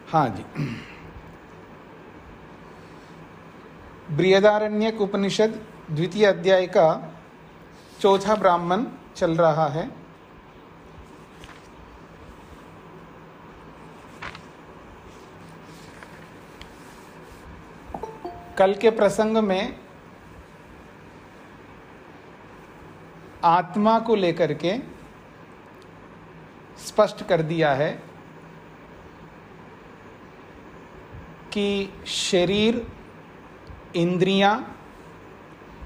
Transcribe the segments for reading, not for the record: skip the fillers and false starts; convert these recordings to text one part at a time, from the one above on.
हाँ जी, बृहदारण्यक उपनिषद द्वितीय अध्याय का चौथा ब्राह्मण चल रहा है। कल के प्रसंग में आत्मा को लेकर के स्पष्ट कर दिया है कि शरीर, इंद्रियां,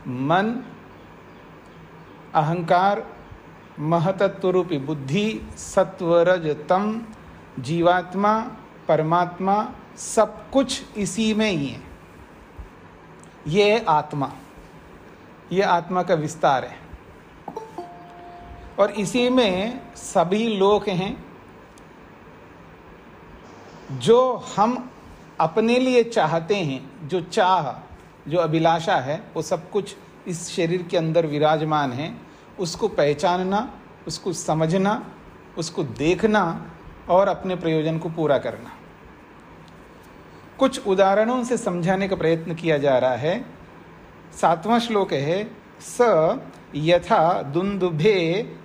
मन, अहंकार, महतत्वरूपी बुद्धि, सत्व, रज, तम, जीवात्मा, परमात्मा, सब कुछ इसी में ही है। ये आत्मा, ये आत्मा का विस्तार है और इसी में सभी लोग हैं जो हम अपने लिए चाहते हैं। जो चाह, जो अभिलाषा है, वो सब कुछ इस शरीर के अंदर विराजमान है। उसको पहचानना, उसको समझना, उसको देखना और अपने प्रयोजन को पूरा करना। कुछ उदाहरणों से समझाने का प्रयत्न किया जा रहा है। 7वां श्लोक है, स यथा दुंदुभे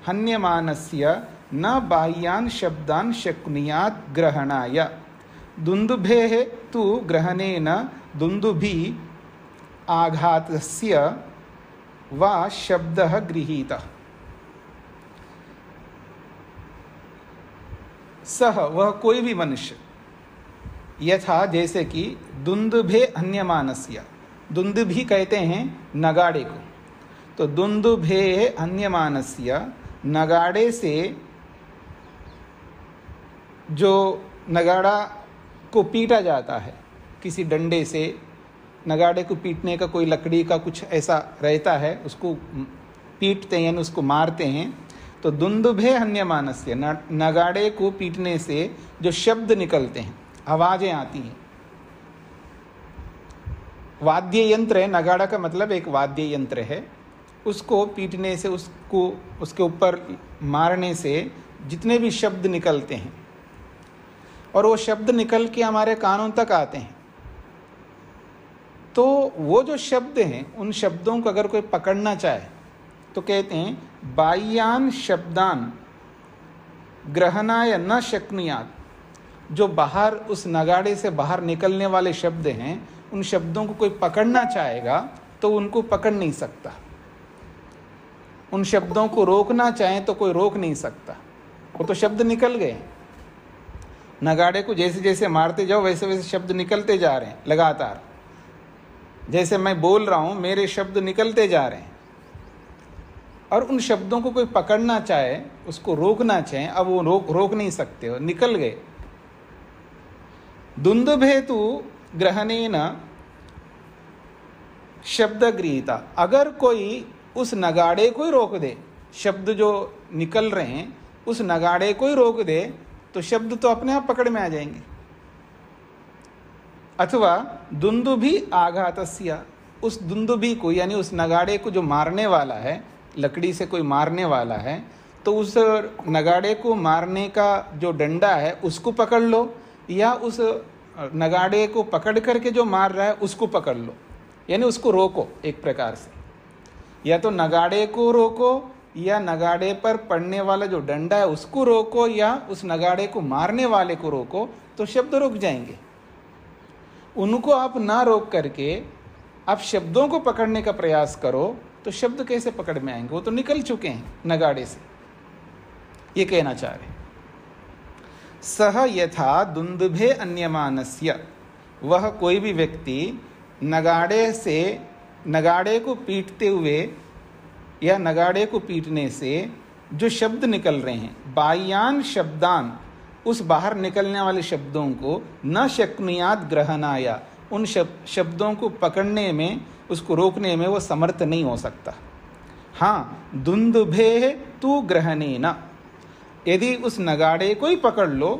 हन्यमानस्य न बाह्यान् शब्दान् शक्नुयात् ग्रहणाय। दुंदुभेः तु ग्रहणेन दुंदुभि आघातस्य वा शब्दः गृहीतः। सह, वह कोई भी मनुष्य, यथा जैसे कि दुंदुभे अन्यमानस्य, दुंदुभि कहते हैं नगाड़े को, तो दुंदुभे अन्यमानस्य, नगाड़े से, जो नगाड़ा को पीटा जाता है किसी डंडे से, नगाड़े को पीटने का कोई लकड़ी का कुछ ऐसा रहता है, उसको पीटते हैं यानी उसको मारते हैं। तो दुंदुभे हन्यमानस्य, नगाड़े को पीटने से जो शब्द निकलते हैं, आवाजें आती हैं। वाद्य यंत्र है, नगाड़ा का मतलब एक वाद्य यंत्र है। उसको पीटने से, उसको उसके ऊपर मारने से जितने भी शब्द निकलते हैं और वो शब्द निकल के हमारे कानों तक आते हैं, तो वो जो शब्द हैं, उन शब्दों को अगर कोई पकड़ना चाहे तो कहते हैं बाह्यान् शब्दान् ग्रहणाय न शक्नुयात्। जो बाहर, उस नगाड़े से बाहर निकलने वाले शब्द हैं, उन शब्दों को कोई पकड़ना चाहेगा तो उनको पकड़ नहीं सकता। उन शब्दों को रोकना चाहे तो कोई रोक नहीं सकता। वो तो शब्द निकल गए। नगाड़े को जैसे जैसे मारते जाओ वैसे वैसे शब्द निकलते जा रहे हैं लगातार। जैसे मैं बोल रहा हूँ, मेरे शब्द निकलते जा रहे हैं और उन शब्दों को कोई पकड़ना चाहे, उसको रोकना चाहे, अब वो रोक नहीं सकते हो, निकल गए। दुंदुभे तु ग्रहणेन शब्द गृहीता। अगर कोई उस नगाड़े को ही रोक दे, शब्द जो निकल रहे हैं उस नगाड़े को ही रोक दे, तो शब्द तो अपने आप पकड़ में आ जाएंगे। अथवा दुंदुभि आघातस्य, उस दुंदुभि को यानी उस नगाड़े को जो मारने वाला है, लकड़ी से कोई मारने वाला है, तो उस नगाड़े को मारने का जो डंडा है उसको पकड़ लो, या उस नगाड़े को पकड़ करके जो मार रहा है उसको पकड़ लो, यानी उसको रोको एक प्रकार से। या तो नगाड़े को रोको, या नगाड़े पर पड़ने वाला जो डंडा है उसको रोको, या उस नगाड़े को मारने वाले को रोको, तो शब्द रुक जाएंगे। उनको आप ना रोक करके आप शब्दों को पकड़ने का प्रयास करो तो शब्द कैसे पकड़ में आएंगे? वो तो निकल चुके हैं नगाड़े से। ये कहना चाह रहे। सह यथा दुंदुभे अन्यमानस्य, वह कोई भी व्यक्ति नगाड़े से नगाड़े को पीटते हुए या नगाड़े को पीटने से जो शब्द निकल रहे हैं, बाह्यान शब्दान, उस बाहर निकलने वाले शब्दों को न शक्नुयात ग्रहणाया, उन शब्दों को पकड़ने में, उसको रोकने में वो समर्थ नहीं हो सकता। हाँ, दुंदुभे तु ग्रहणेन, यदि उस नगाड़े को ही पकड़ लो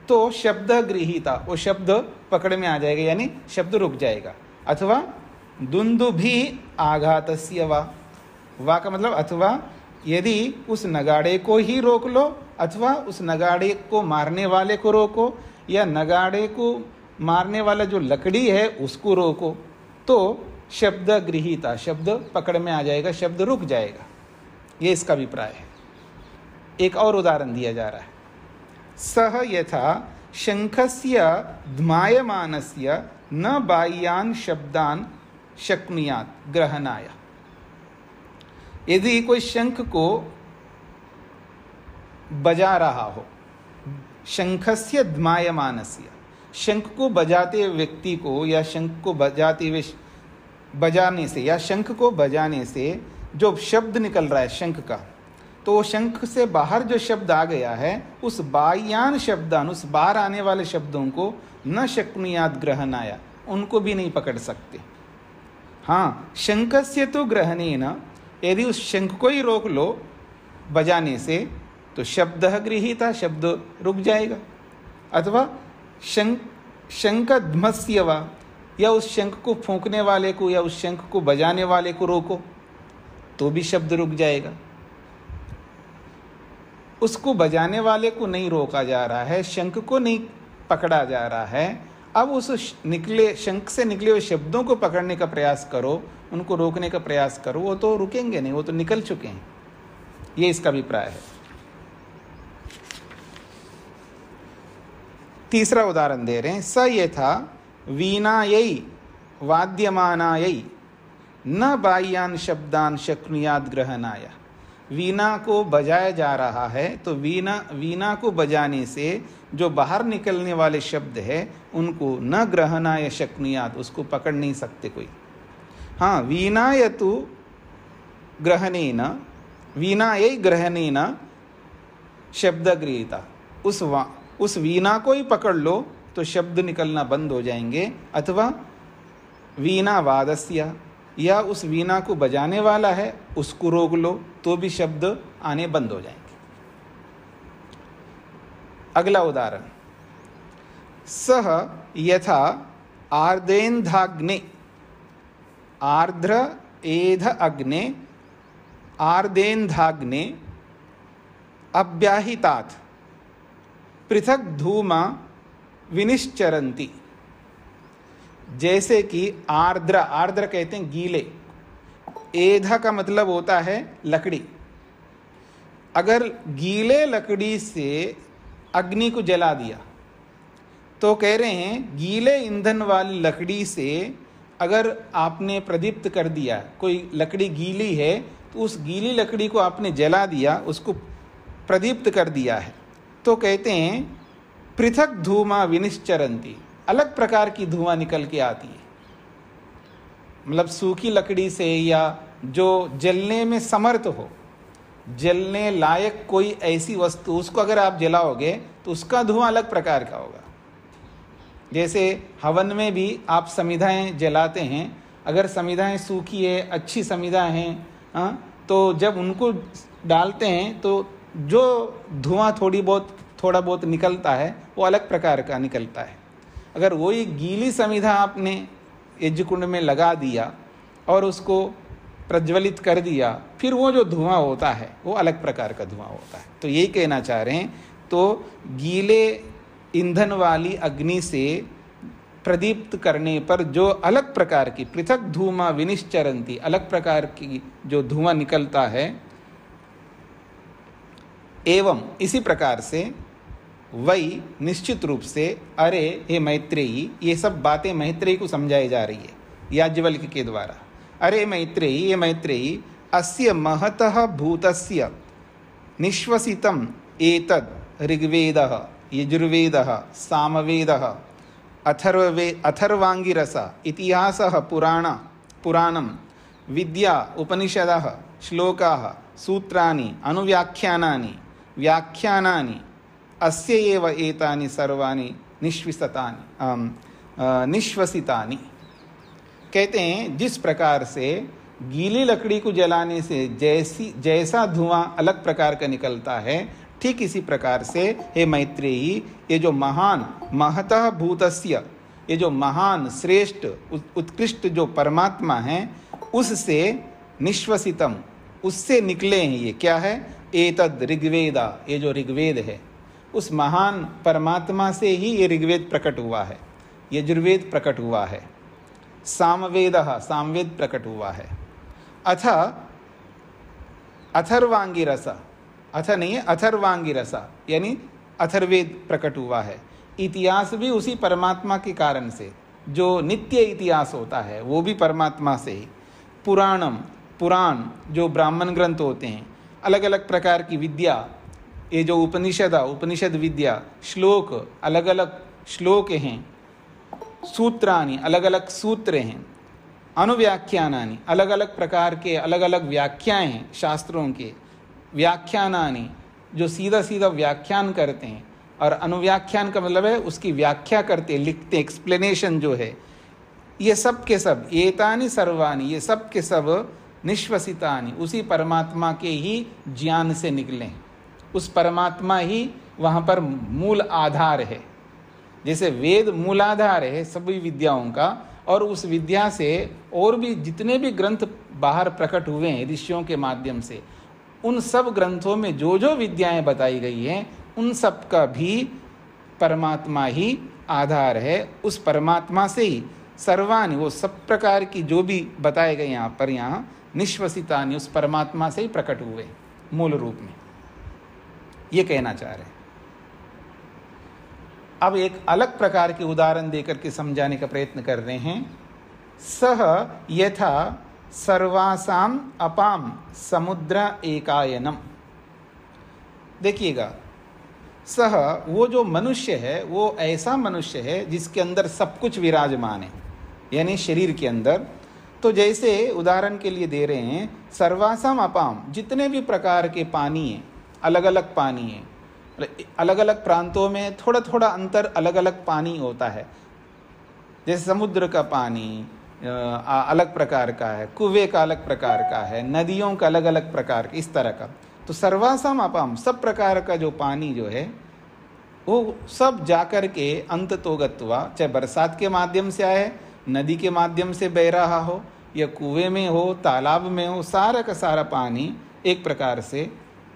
तो शब्द गृहीता, वो शब्द पकड़ में आ जाएगा, यानी शब्द रुक जाएगा। अथवा दुंदुभि आघातस्य वा का मतलब अथवा यदि उस नगाड़े को ही रोक लो, अथवा उस नगाड़े को मारने वाले को रोको, या नगाड़े को मारने वाला जो लकड़ी है उसको रोको, तो शब्द गृहीता, शब्द पकड़ में आ जाएगा, शब्द रुक जाएगा। ये इसका अभिप्राय है। एक और उदाहरण दिया जा रहा है। सह यथा शंखस्य ध्मायमानस्य न बाह्यान शब्दान शक्नुयात ग्रहणाय। यदि कोई शंख को बजा रहा हो, शंखस्य ध्मायमानस्य, शंख को बजाते हुए व्यक्ति को या शंख को बजाते हुए बजाने से या शंख को बजाने से जो शब्द निकल रहा है शंख का, तो शंख से बाहर जो शब्द आ गया है उस बाह्यान शब्दान, उस बाहर आने वाले शब्दों को न शक्नुयात ग्रहणाय, उनको भी नहीं पकड़ सकते। हाँ, शंखस्य तो ग्रहणेन, यदि उस शंख को ही रोक लो बजाने से तो शब्द गृहीता, शब्द रुक जाएगा। अथवा शंखध्मस्य वा, या उस शंख को फूंकने वाले को या उस शंख को बजाने वाले को रोको तो भी शब्द रुक जाएगा। उसको बजाने वाले को नहीं रोका जा रहा है, शंख को नहीं पकड़ा जा रहा है। अब उस शंख से निकले हुए शब्दों को पकड़ने का प्रयास करो, उनको रोकने का प्रयास करो, वो तो रुकेंगे नहीं, वो तो निकल चुके हैं। ये इसका अभिप्राय है। तीसरा उदाहरण दे रहे हैं। स यथा वीणायै वाद्यमानायै न बाह्यान शब्दान शक्नुयात ग्रहणाय। वीणा को बजाया जा रहा है तो वीणा को बजाने से जो बाहर निकलने वाले शब्द है उनको न ग्रहणाय शक्नुयात, उसको पकड़ नहीं सकते कोई। हाँ, वीणाय तु ग्रहणेन, वीणायै ग्रहणेन शब्द गृहीता, उस वीणा को ही पकड़ लो तो शब्द निकलना बंद हो जाएंगे। अथवा वीणा वादस्य, या उस वीणा को बजाने वाला है उसको रोक लो तो भी शब्द आने बंद हो जाएंगे। अगला उदाहरण, सह यथा आर्द्रेन्धाग्ने, आर्द्र एध अग्ने आर्देन्धाग्ने अव्याहितात् पृथक धूमा विनिश्चरन्ति। जैसे कि आर्द्र, आर्द्र कहते हैं गीले, एधा का मतलब होता है लकड़ी। अगर गीले लकड़ी से अग्नि को जला दिया तो कह रहे हैं गीले ईंधन वाली लकड़ी से अगर आपने प्रदीप्त कर दिया, कोई लकड़ी गीली है तो उस गीली लकड़ी को आपने जला दिया, उसको प्रदीप्त कर दिया है, तो कहते हैं पृथक धूमा विनिश्चरन्ति, अलग प्रकार की धुआं निकल के आती है। मतलब सूखी लकड़ी से या जो जलने में समर्थ हो, जलने लायक कोई ऐसी वस्तु, उसको अगर आप जलाओगे तो उसका धुआं अलग प्रकार का होगा। जैसे हवन में भी आप समिधाएं जलाते हैं, अगर समिधाएं सूखी है, अच्छी समिधा हैं, तो जब उनको डालते हैं तो जो धुआं थोड़ा बहुत निकलता है वो अलग प्रकार का निकलता है। अगर वही गीली समिधा आपने यज्ञकुंड में लगा दिया और उसको प्रज्वलित कर दिया, फिर वो जो धुआं होता है वो अलग प्रकार का धुआं होता है। तो यही कहना चाह रहे हैं। तो गीले ईंधन वाली अग्नि से प्रदीप्त करने पर जो अलग प्रकार की पृथक धूमा विनिश्चरन्ति, अलग प्रकार की जो धुआं निकलता है, एवं इसी प्रकार से वही निश्चित रूप से, अरे हे मैत्रेयी, ये सब बातें मैत्रेयी को समझाई जा रही है याज्ञवल्क्य के द्वारा। अरे मैत्रेयी, ये मैत्रेयी, अस्य महतः भूतस्य निश्वसितम् एतद् ऋग्वेदः यजुर्वेदः सामवेदः अथर्वांगिरस इतिहासः पुराण पुराणम विद्या उपनिषदः श्लोकाः सूत्राणि अनुव्याख्यानानि व्याख्यानानि अस्य एव एतानि सर्वाणि निश्वसितानि। कहते हैं जिस प्रकार से गीली लकड़ी को जलाने से जैसा धुआं अलग प्रकार का निकलता है, ठीक इसी प्रकार से हे मैत्रेयी, ये जो महान महतः भूतस्य, ये जो महान श्रेष्ठ उत्कृष्ट जो परमात्मा है, उससे निश्वसितम, उससे निकले हैं। ये क्या है? एतद ऋग्वेदा, ये जो ऋग्वेद है, उस महान परमात्मा से ही ये ऋग्वेद प्रकट हुआ है, यजुर्वेद प्रकट हुआ है, सामवेदः, सामवेद प्रकट हुआ है। अथ अथर्वांगिरस, अथ नहीं है, अथर्वांगिरस यानी अथर्वेद प्रकट हुआ है। इतिहास भी उसी परमात्मा के कारण से, जो नित्य इतिहास होता है वो भी परमात्मा से ही। पुराणम, पुराण जो ब्राह्मण ग्रंथ होते हैं, अलग अलग प्रकार की विद्या, ये जो उपनिषद विद्या, श्लोक अलग अलग श्लोक हैं, सूत्रानि अलग अलग सूत्र हैं, अनुव्याख्यानानि अलग अलग प्रकार के अलग अलग व्याख्याएं हैं शास्त्रों के, व्याख्यानानि जो सीधा सीधा व्याख्यान करते हैं, और अनुव्याख्यान का मतलब है उसकी व्याख्या करते, लिखते, एक्सप्लेनेशन जो है, ये सब के सब एतानि सर्वाणि, ये सब के सब निश्वसितानि, उसी परमात्मा के ही ज्ञान से निकले। उस परमात्मा ही वहाँ पर मूल आधार है। जैसे वेद मूलाधार है सभी विद्याओं का, और उस विद्या से और भी जितने भी ग्रंथ बाहर प्रकट हुए हैं ऋषियों के माध्यम से, उन सब ग्रंथों में जो जो विद्याएं बताई गई हैं, उन सब का भी परमात्मा ही आधार है। उस परमात्मा से ही सर्वाणि, वो सब प्रकार की जो भी बताए गए यहाँ पर, यहाँ निश्वसितानि, उस परमात्मा से ही प्रकट हुए मूल रूप में, ये कहना चाह रहे हैं। अब एक अलग प्रकार के उदाहरण देकर के समझाने का प्रयत्न कर रहे हैं। सह यथा सर्वासाम अपाम समुद्र एकायनम। देखिएगा, सह वो जो मनुष्य है, वो ऐसा मनुष्य है जिसके अंदर सब कुछ विराजमान है, यानी शरीर के अंदर। तो जैसे उदाहरण के लिए दे रहे हैं, सर्वासाम अपाम, जितने भी प्रकार के पानी हैं, अलग अलग पानी है, अलग अलग प्रांतों में थोड़ा थोड़ा अंतर, अलग अलग पानी होता है। जैसे समुद्र का पानी अलग प्रकार का है, कुएं का अलग प्रकार का है, नदियों का अलग अलग प्रकार, इस तरह का। तो सर्वासाम अपाम, सब प्रकार का जो पानी जो है वो सब जाकर के अंत तो गत्वा, चाहे बरसात के माध्यम से आए, नदी के माध्यम से बह रहा हो, या कुएं में हो, तालाब में हो, सारा का सारा पानी एक प्रकार से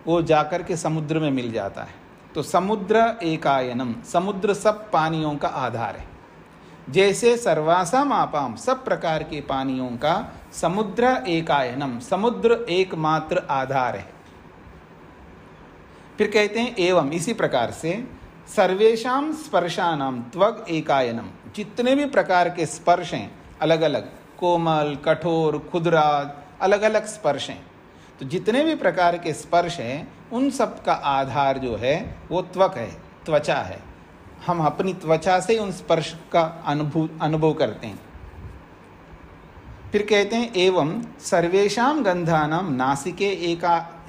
वो जाकर के समुद्र में मिल जाता है। तो समुद्र एकायनम, समुद्र सब पानियों का आधार है। जैसे सर्वासाम आपाम, सब प्रकार के पानियों का समुद्र एकायनम, समुद्र एकमात्र आधार है। फिर कहते हैं एवं, इसी प्रकार से सर्वेशाम स्पर्शानाम त्वग एकायनम, जितने भी प्रकार के स्पर्श हैं, अलग अलग कोमल, कठोर, खुदरा, अलग अलग स्पर्श हैं। तो जितने भी प्रकार के स्पर्श हैं, उन सब का आधार जो है वो त्वक है, त्वचा है। हम अपनी त्वचा से उन स्पर्श का अनुभव करते हैं। फिर कहते हैं एवं सर्वेशाम गंधानाम नासिके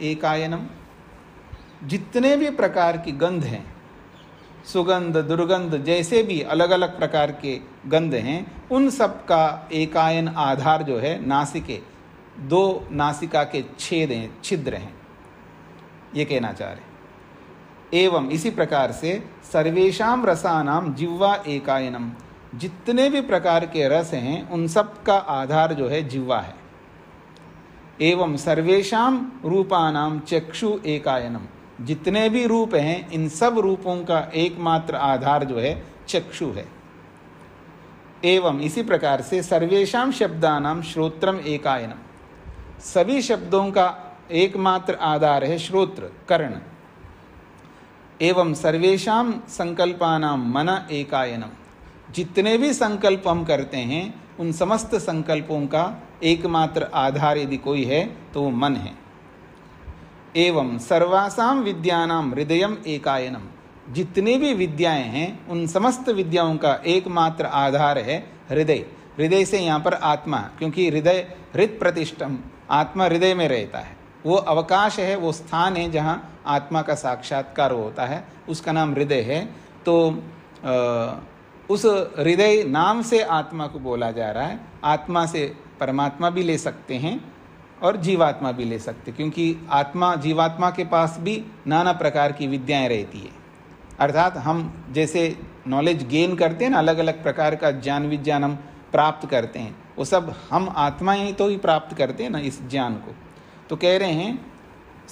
एकायनम, जितने भी प्रकार की गंध हैं, सुगंध, दुर्गंध, जैसे भी अलग अलग प्रकार के गंध हैं, उन सब का एकायन आधार जो है नासिके, दो नासिका के छेद हैं, छिद्र हैं, ये कहना चाह रहे। एवं इसी प्रकार से सर्वेशाम रसानाम जिह्वा एकायनम, जितने भी प्रकार के रस हैं उन सब का आधार जो है जिह्वा है। एवं सर्वेशाम रूपानाम चक्षु एकायनम, जितने भी रूप हैं इन सब रूपों का एकमात्र आधार जो है चक्षु है। एवं इसी प्रकार से सर्वेशाम शब्दानाम श्रोत्रम एकायनम, सभी शब्दों का एकमात्र आधार है श्रोत्र, कर्ण। एवं सर्वेशाम संकल्पानाम मन एकायनम, जितने भी संकल्प हम करते हैं उन समस्त संकल्पों का एकमात्र आधार यदि कोई है तो वो मन है। एवं सर्वासाम विद्यानाम हृदयम एकायनम, जितने भी विद्याएं हैं उन समस्त विद्याओं का एकमात्र आधार है हृदय। हृदय से यहाँ पर आत्मा, क्योंकि हृदय हृत प्रतिष्ठम, आत्मा हृदय में रहता है, वो अवकाश है, वो स्थान है जहाँ आत्मा का साक्षात्कार होता है, उसका नाम हृदय है। तो उस हृदय नाम से आत्मा को बोला जा रहा है। आत्मा से परमात्मा भी ले सकते हैं और जीवात्मा भी ले सकते, क्योंकि आत्मा जीवात्मा के पास भी नाना प्रकार की विद्याएं रहती है। अर्थात हम जैसे नॉलेज गेन करते हैं ना, अलग अलग प्रकार का ज्ञान विज्ञान हम प्राप्त करते हैं, वो सब हम आत्मा ही तो ही प्राप्त करते हैं ना इस ज्ञान को। तो कह रहे हैं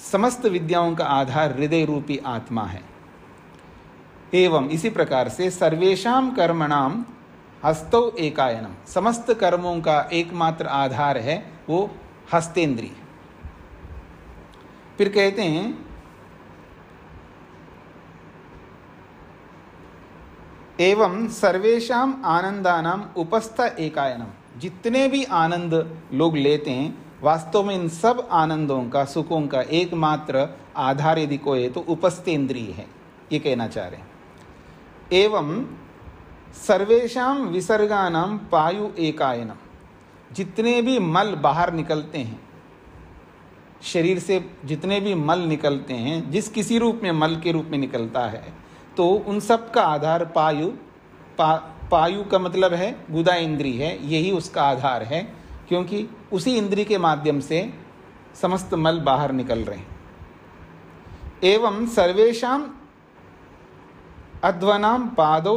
समस्त विद्याओं का आधार हृदय रूपी आत्मा है। एवं इसी प्रकार से सर्वेषां कर्मणाम हस्तौ एकायनम, समस्त कर्मों का एकमात्र आधार है वो हस्तेंद्रिय। फिर कहते हैं एवं सर्वेषां आनंदानाम उपस्थ एकायनम, जितने भी आनंद लोग लेते हैं वास्तव में इन सब आनंदों का, सुखों का एकमात्र आधार यदि कोई है तो उपस्थेंद्रिय है, ये कहना चाह रहे हैं। एवं सर्वेषां विसर्गानां पायु एकायनम, जितने भी मल बाहर निकलते हैं, शरीर से जितने भी मल निकलते हैं, जिस किसी रूप में मल के रूप में निकलता है, तो उन सब का आधार पायु, पायु का मतलब है गुदा इंद्री है, यही उसका आधार है, क्योंकि उसी इंद्री के माध्यम से समस्त मल बाहर निकल रहे हैं। एवं सर्वेषां अध्वनाम पादो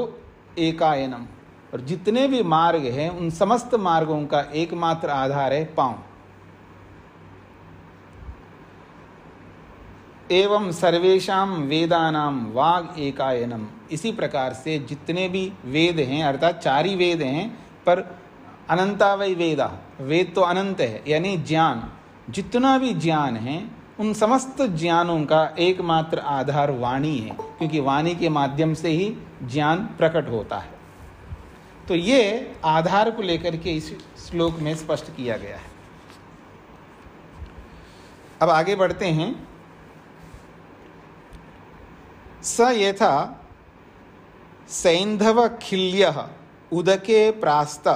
एकायनम, और जितने भी मार्ग हैं उन समस्त मार्गों का एकमात्र आधार है पांव। एवं सर्वेषां वेदानां वाग एकायनम, इसी प्रकार से जितने भी वेद हैं, अर्थात 4 ही वेद हैं, पर अनंता वै वेदा, वेद तो अनंत है, यानी ज्ञान, जितना भी ज्ञान है उन समस्त ज्ञानों का एकमात्र आधार वाणी है, क्योंकि वाणी के माध्यम से ही ज्ञान प्रकट होता है। तो ये आधार को लेकर के इस श्लोक में स्पष्ट किया गया है। अब आगे बढ़ते हैं। स यथा सैंधवखिल्यः उदके प्रास्त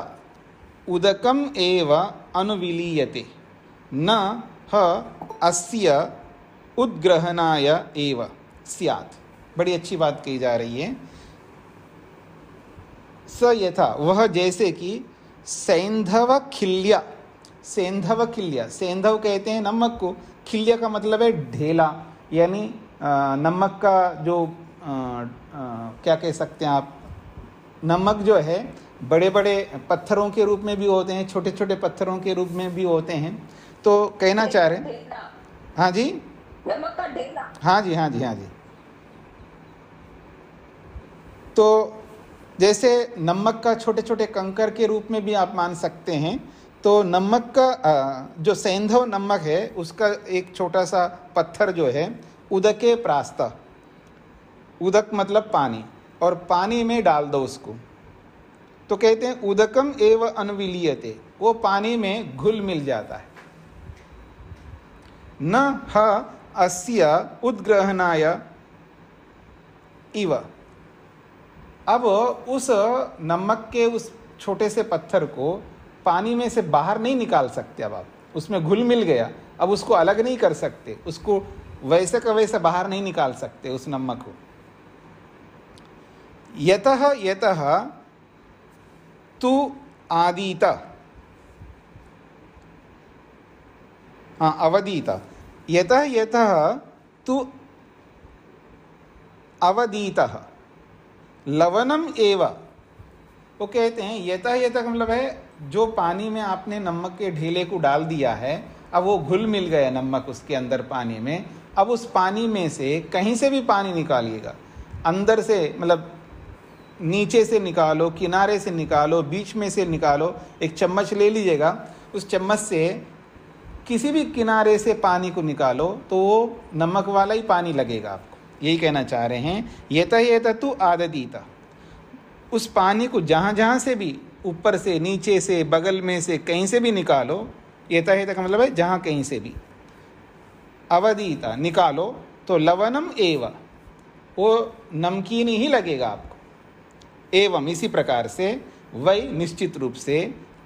उदकम एव अनुविलीयते न ह अस्य उद्ग्रहणाय एव स्यात्। बड़ी अच्छी बात कही जा रही है। स यथा, वह जैसे कि सैंधव खिल्या, सैंधव खिल्या, सैंधव कहते हैं नमक को, खिल्या का मतलब है ढेला, यानी नमक का जो क्या कह सकते हैं आप, नमक जो है बड़े बड़े पत्थरों के रूप में भी होते हैं, छोटे छोटे पत्थरों के रूप में भी होते हैं। तो कहना चाह रहे हैं, हाँ जी, नमक का ढेला, हाँ जी, हाँ जी, हाँ जी। तो जैसे नमक का छोटे छोटे कंकर के रूप में भी आप मान सकते हैं। तो नमक का जो सैंधव नमक है उसका एक छोटा सा पत्थर जो है, उदके प्रास्त, उदक मतलब पानी, और पानी में डाल दो उसको, तो कहते हैं उदकम एव अनुविलीयते, वो पानी में घुल मिल जाता है। न ह अस्य उद्ग्रहणाय इव, अब उस नमक के उस छोटे से पत्थर को पानी में से बाहर नहीं निकाल सकते। अब आप उसमें घुल मिल गया, अब उसको अलग नहीं कर सकते, उसको वैसे का वैसे बाहर नहीं निकाल सकते उस नमक को। यतः यतः तु आदीत, हाँ अवदीत, यतः यतः तु अवदीतः लवणम एव, वो कहते हैं यतः यतः का मतलब है जो पानी में आपने नमक के ढेले को डाल दिया है, अब वो घुल मिल गया नमक उसके अंदर पानी में, अब उस पानी में से कहीं से भी पानी निकालिएगा, अंदर से मतलब नीचे से निकालो, किनारे से निकालो, बीच में से निकालो, एक चम्मच ले लीजिएगा, उस चम्मच से किसी भी किनारे से पानी को निकालो तो वो नमक वाला ही पानी लगेगा आपको। यही कहना चाह रहे हैं, यतः यतः तु आददीत, उस पानी को जहाँ जहाँ से भी, ऊपर से, नीचे से, बगल में से, कहीं से भी निकालो, यतः यतः का मतलब है जहाँ कहीं से भी, अवदीता निकालो, तो लवणम एव, वो नमकीन ही लगेगा आपको। एवं इसी प्रकार से वही निश्चित रूप से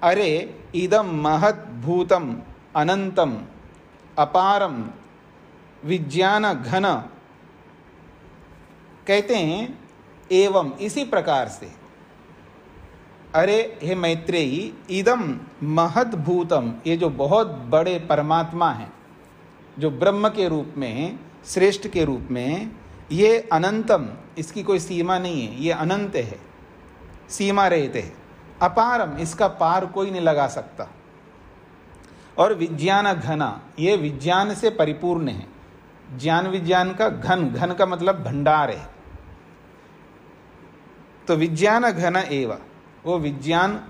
अरे इदम महत् भूतम अनंतम अपारम विज्ञान घन, कहते हैं एवं इसी प्रकार से, अरे हे मैत्रेयी, इदम महत् भूतम, ये जो बहुत बड़े परमात्मा हैं, जो ब्रह्म के रूप में हैं, श्रेष्ठ के रूप में हैं, ये अनंतम, इसकी कोई सीमा नहीं है, ये अनंत है, सीमा रहित है, अपारम, इसका पार कोई नहीं लगा सकता, और विज्ञान घना, ये विज्ञान से परिपूर्ण है। ज्ञान विज्ञान का घन, घन का मतलब भंडार है, तो विज्ञान घन एव, वो विज्ञान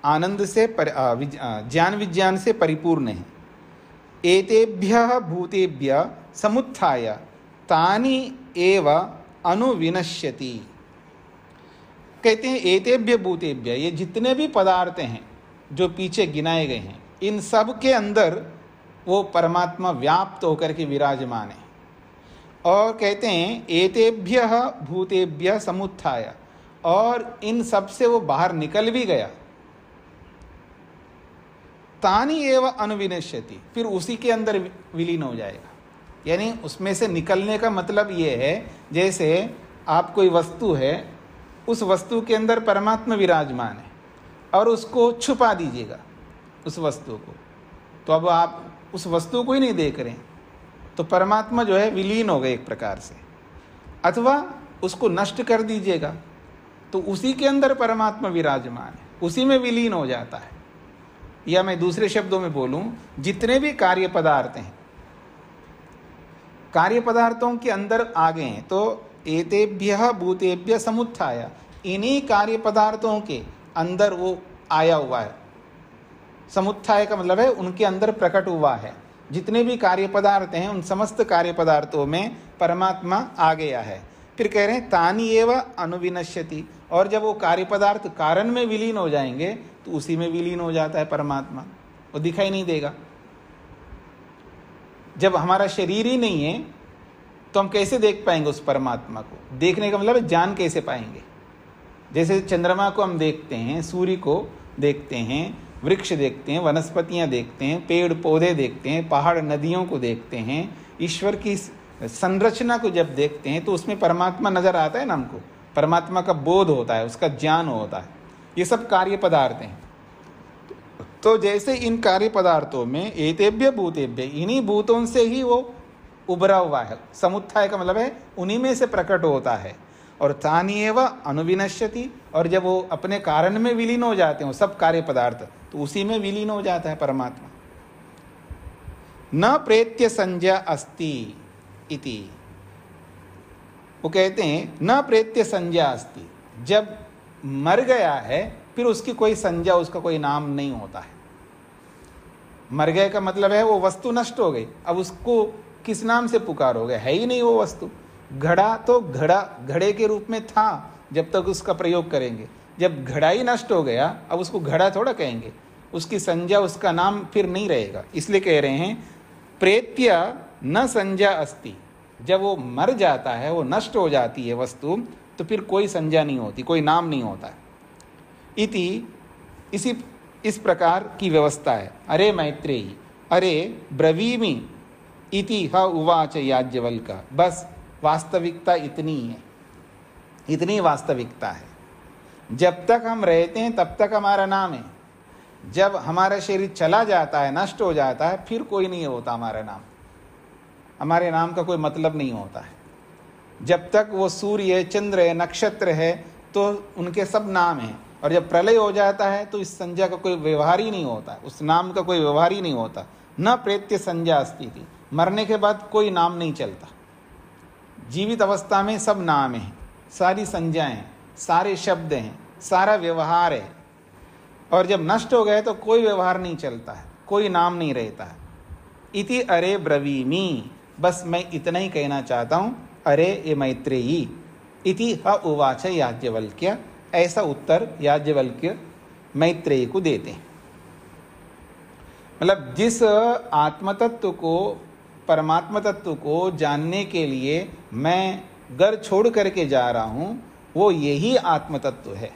आनंद से ज्ञान विज्ञान से परिपूर्ण है। एतेभ्यः भूतेभ्यः समुत्थाय तानि एव अनुविनश्यति, कहते हैं एतेभ्य भूतेभ्य, ये जितने भी पदार्थ हैं जो पीछे गिनाए गए हैं, इन सब के अंदर वो परमात्मा व्याप्त होकर के विराजमान है। और कहते हैं एतेभ्यः भूतेभ्यः समुत्थाय, और इन सब से वो बाहर निकल भी गया। तानि एव अनुविनश्यति, फिर उसी के अंदर विलीन हो जाएगा। यानी उसमें से निकलने का मतलब ये है, जैसे आप कोई वस्तु है, उस वस्तु के अंदर परमात्मा विराजमान है और उसको छुपा दीजिएगा उस वस्तु को, तो अब आप उस वस्तु को ही नहीं देख रहे, तो परमात्मा जो है विलीन हो गए एक प्रकार से। अथवा उसको नष्ट कर दीजिएगा तो उसी के अंदर परमात्मा विराजमान है, उसी में विलीन हो जाता है। या मैं दूसरे शब्दों में बोलूं, जितने भी कार्य पदार्थ हैं, कार्य पदार्थों के अंदर आ गए हैं, तो एतेभ्यः भूतेभ्यः समुत्थाय, इन्हीं कार्य पदार्थों के अंदर वो आया हुआ है। समुत्थाय का मतलब है उनके अंदर प्रकट हुआ है। जितने भी कार्य पदार्थ हैं, उन समस्त कार्य पदार्थों में परमात्मा आ गया है। फिर कह रहे हैं तानि एव अनुविनश्यति, और जब वो कार्य पदार्थ कारण में विलीन हो जाएंगे तो उसी में विलीन हो जाता है परमात्मा, वो दिखाई नहीं देगा। जब हमारा शरीर ही नहीं है तो हम कैसे देख पाएंगे उस परमात्मा को? देखने का मतलब है जान कैसे पाएंगे? जैसे चंद्रमा को हम देखते हैं, सूर्य को देखते हैं, वृक्ष देखते हैं, वनस्पतियां देखते हैं, पेड़ पौधे देखते हैं, पहाड़ नदियों को देखते हैं, ईश्वर की संरचना को जब देखते हैं तो उसमें परमात्मा नजर आता है ना हमको, परमात्मा का बोध होता है, उसका ज्ञान होता है। ये सब कार्य पदार्थ हैं। तो जैसे इन कार्य पदार्थों में एतेभ्य भूतेभ्य, इन्हीं भूतों से ही वो उभरा हुआ है। समुत्थाय का मतलब है उन्हीं में से प्रकट होता है। और तानि एव अनुविनश्यति, और जब वो अपने कारण में विलीन हो जाते हैं सब कार्य पदार्थ, तो उसी में विलीन हो जाता है परमात्मा। न प्रेत्य संज्ञा अस्ति इति, वो कहते हैं न प्रेत्य संज्ञा अस्ति, जब मर गया है फिर उसकी कोई संज्ञा, उसका कोई नाम नहीं होता है। मर गए का मतलब है वो वस्तु नष्ट हो गई, अब उसको किस नाम से पुकारोगे? है ही नहीं वो वस्तु। घड़ा तो घड़े के रूप में था जब तक उसका प्रयोग करेंगे, जब घड़ा ही नष्ट हो गया अब उसको घड़ा थोड़ा कहेंगे, उसकी संज्ञा, उसका नाम फिर नहीं रहेगा। इसलिए कह रहे हैं प्रेत्य न संज्ञा अस्ति, जब वो मर जाता है, वो नष्ट हो जाती है वस्तु, तो फिर कोई संज्ञा नहीं होती, कोई नाम नहीं होता है। इस प्रकार की व्यवस्था है। अरे मैत्रेयी, अरे ब्रवीमि इति ह उवाच याज्ञवल्क्य, बस वास्तविकता इतनी है, इतनी वास्तविकता है। जब तक हम रहते हैं तब तक हमारा नाम है, जब हमारा शरीर चला जाता है, नष्ट हो जाता है, फिर कोई नहीं होता हमारा नाम, हमारे नाम का कोई मतलब नहीं होता है। जब तक वो सूर्य है, चंद्र है, नक्षत्र है, तो उनके सब नाम हैं, और जब प्रलय हो जाता है तो इस संज्ञा का कोई व्यवहार ही नहीं होता, उस नाम का कोई व्यवहार ही नहीं होता। न प्रेत्य संज्ञा अस्ति थी, मरने के बाद कोई नाम नहीं चलता। जीवित अवस्था में सब नाम हैं, सारी संज्ञाएं, सारे शब्द हैं, सारा व्यवहार है, और जब नष्ट हो गए तो कोई व्यवहार नहीं चलता है, कोई नाम नहीं रहता है। इति अरे ब्रवीमि, बस मैं इतना ही कहना चाहता हूँ, अरे ये मैत्रेयी। इति ह उवाच याज्ञवल्क्य, ऐसा उत्तर याज्ञवल्क्य मैत्रेयी को देते हैं। मतलब जिस आत्मतत्व को, परमात्मा तत्व को जानने के लिए मैं घर छोड़ करके जा रहा हूँ, वो यही आत्मतत्व है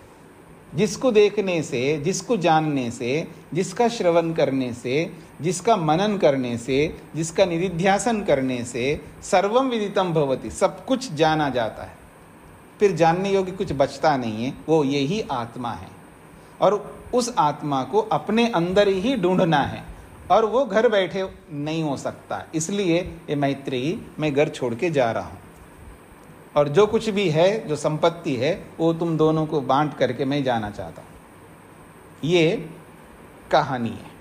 जिसको देखने से, जिसको जानने से, जिसका श्रवण करने से, जिसका मनन करने से, जिसका निधिध्यासन करने से सर्वम विदितम भवति, सब कुछ जाना जाता है, फिर जानने योग्य कुछ बचता नहीं है, वो यही आत्मा है। और उस आत्मा को अपने अंदर ही ढूंढना है, और वो घर बैठे नहीं हो सकता। इसलिए ये मैत्रेयी, मैं घर छोड़ के जा रहा हूँ, और जो कुछ भी है, जो संपत्ति है, वो तुम दोनों को बांट करके मैं जाना चाहता हूँ। ये कहानी है।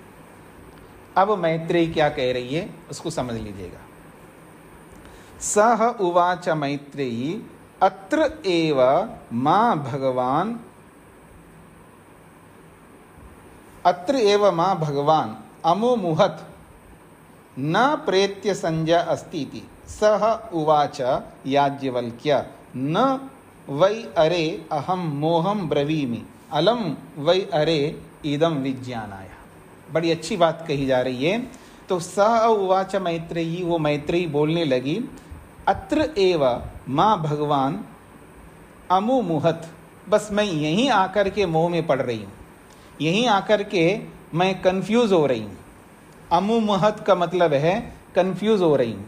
अब मैत्रेयी क्या कह रही है उसको समझ लीजिएगा। सह उवाच मैत्रेयी अत्र एव मां भगवान, अत्र एव मां भगवान अमोमुहत न प्रेत्य संज्ञा अस्ति इति। सह उवाच याज्ञवल्क्य न वै अरे अहम मोहम ब्रवीमि अलम वै अरे इदम विज्ञानाय। बड़ी अच्छी बात कही जा रही है। तो सह उवाच मैत्रेयी, वो मैत्रेयी बोलने लगी, अत्र एव माँ भगवान अमुमुहत, बस मैं यहीं आकर के मोह में पड़ रही हूँ, यहीं आकर के मैं कंफ्यूज हो रही हूँ। अमुमुहत का मतलब है कंफ्यूज हो रही हूँ,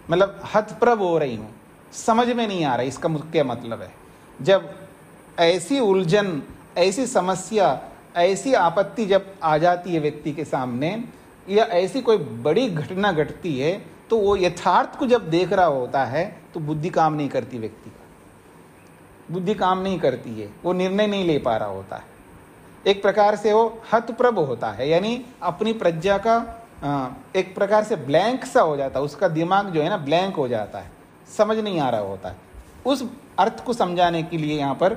मतलब हतप्रभ हो रही हूँ, समझ में नहीं आ रहा इसका क्या मतलब है। जब ऐसी उलझन, ऐसी समस्या, ऐसी आपत्ति जब आ जाती है व्यक्ति के सामने, या ऐसी कोई बड़ी घटना घटती है, तो वो यथार्थ को जब देख रहा होता है तो बुद्धि काम नहीं करती, व्यक्ति का बुद्धि काम नहीं करती है, वो निर्णय नहीं ले पा रहा होता है। एक प्रकार से वो हतप्रभ होता है, यानी अपनी प्रज्ञा का एक प्रकार से ब्लैंक सा हो जाता है, उसका दिमाग जो है ना ब्लैंक हो जाता है, समझ नहीं आ रहा होता है। उस अर्थ को समझाने के लिए यहाँ पर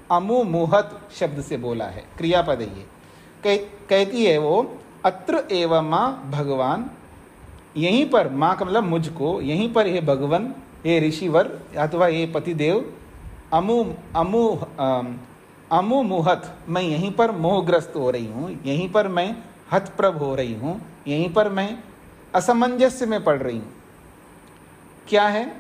अमुमुहत शब्द से बोला है, क्रियापद है ये। कहती है वो, अत्र एव माँ भगवान, यहीं पर, माँ का मतलब मुझको, यहीं पर हे भगवान, हे ऋषिवर अथवा हे पतिदेव, अमुमुहत, मैं यहीं पर मोहग्रस्त हो रही हूँ, यहीं पर मैं हतप्रभ हो रही हूँ, यहीं पर मैं असमंजस्य में पड़ रही हूँ। क्या है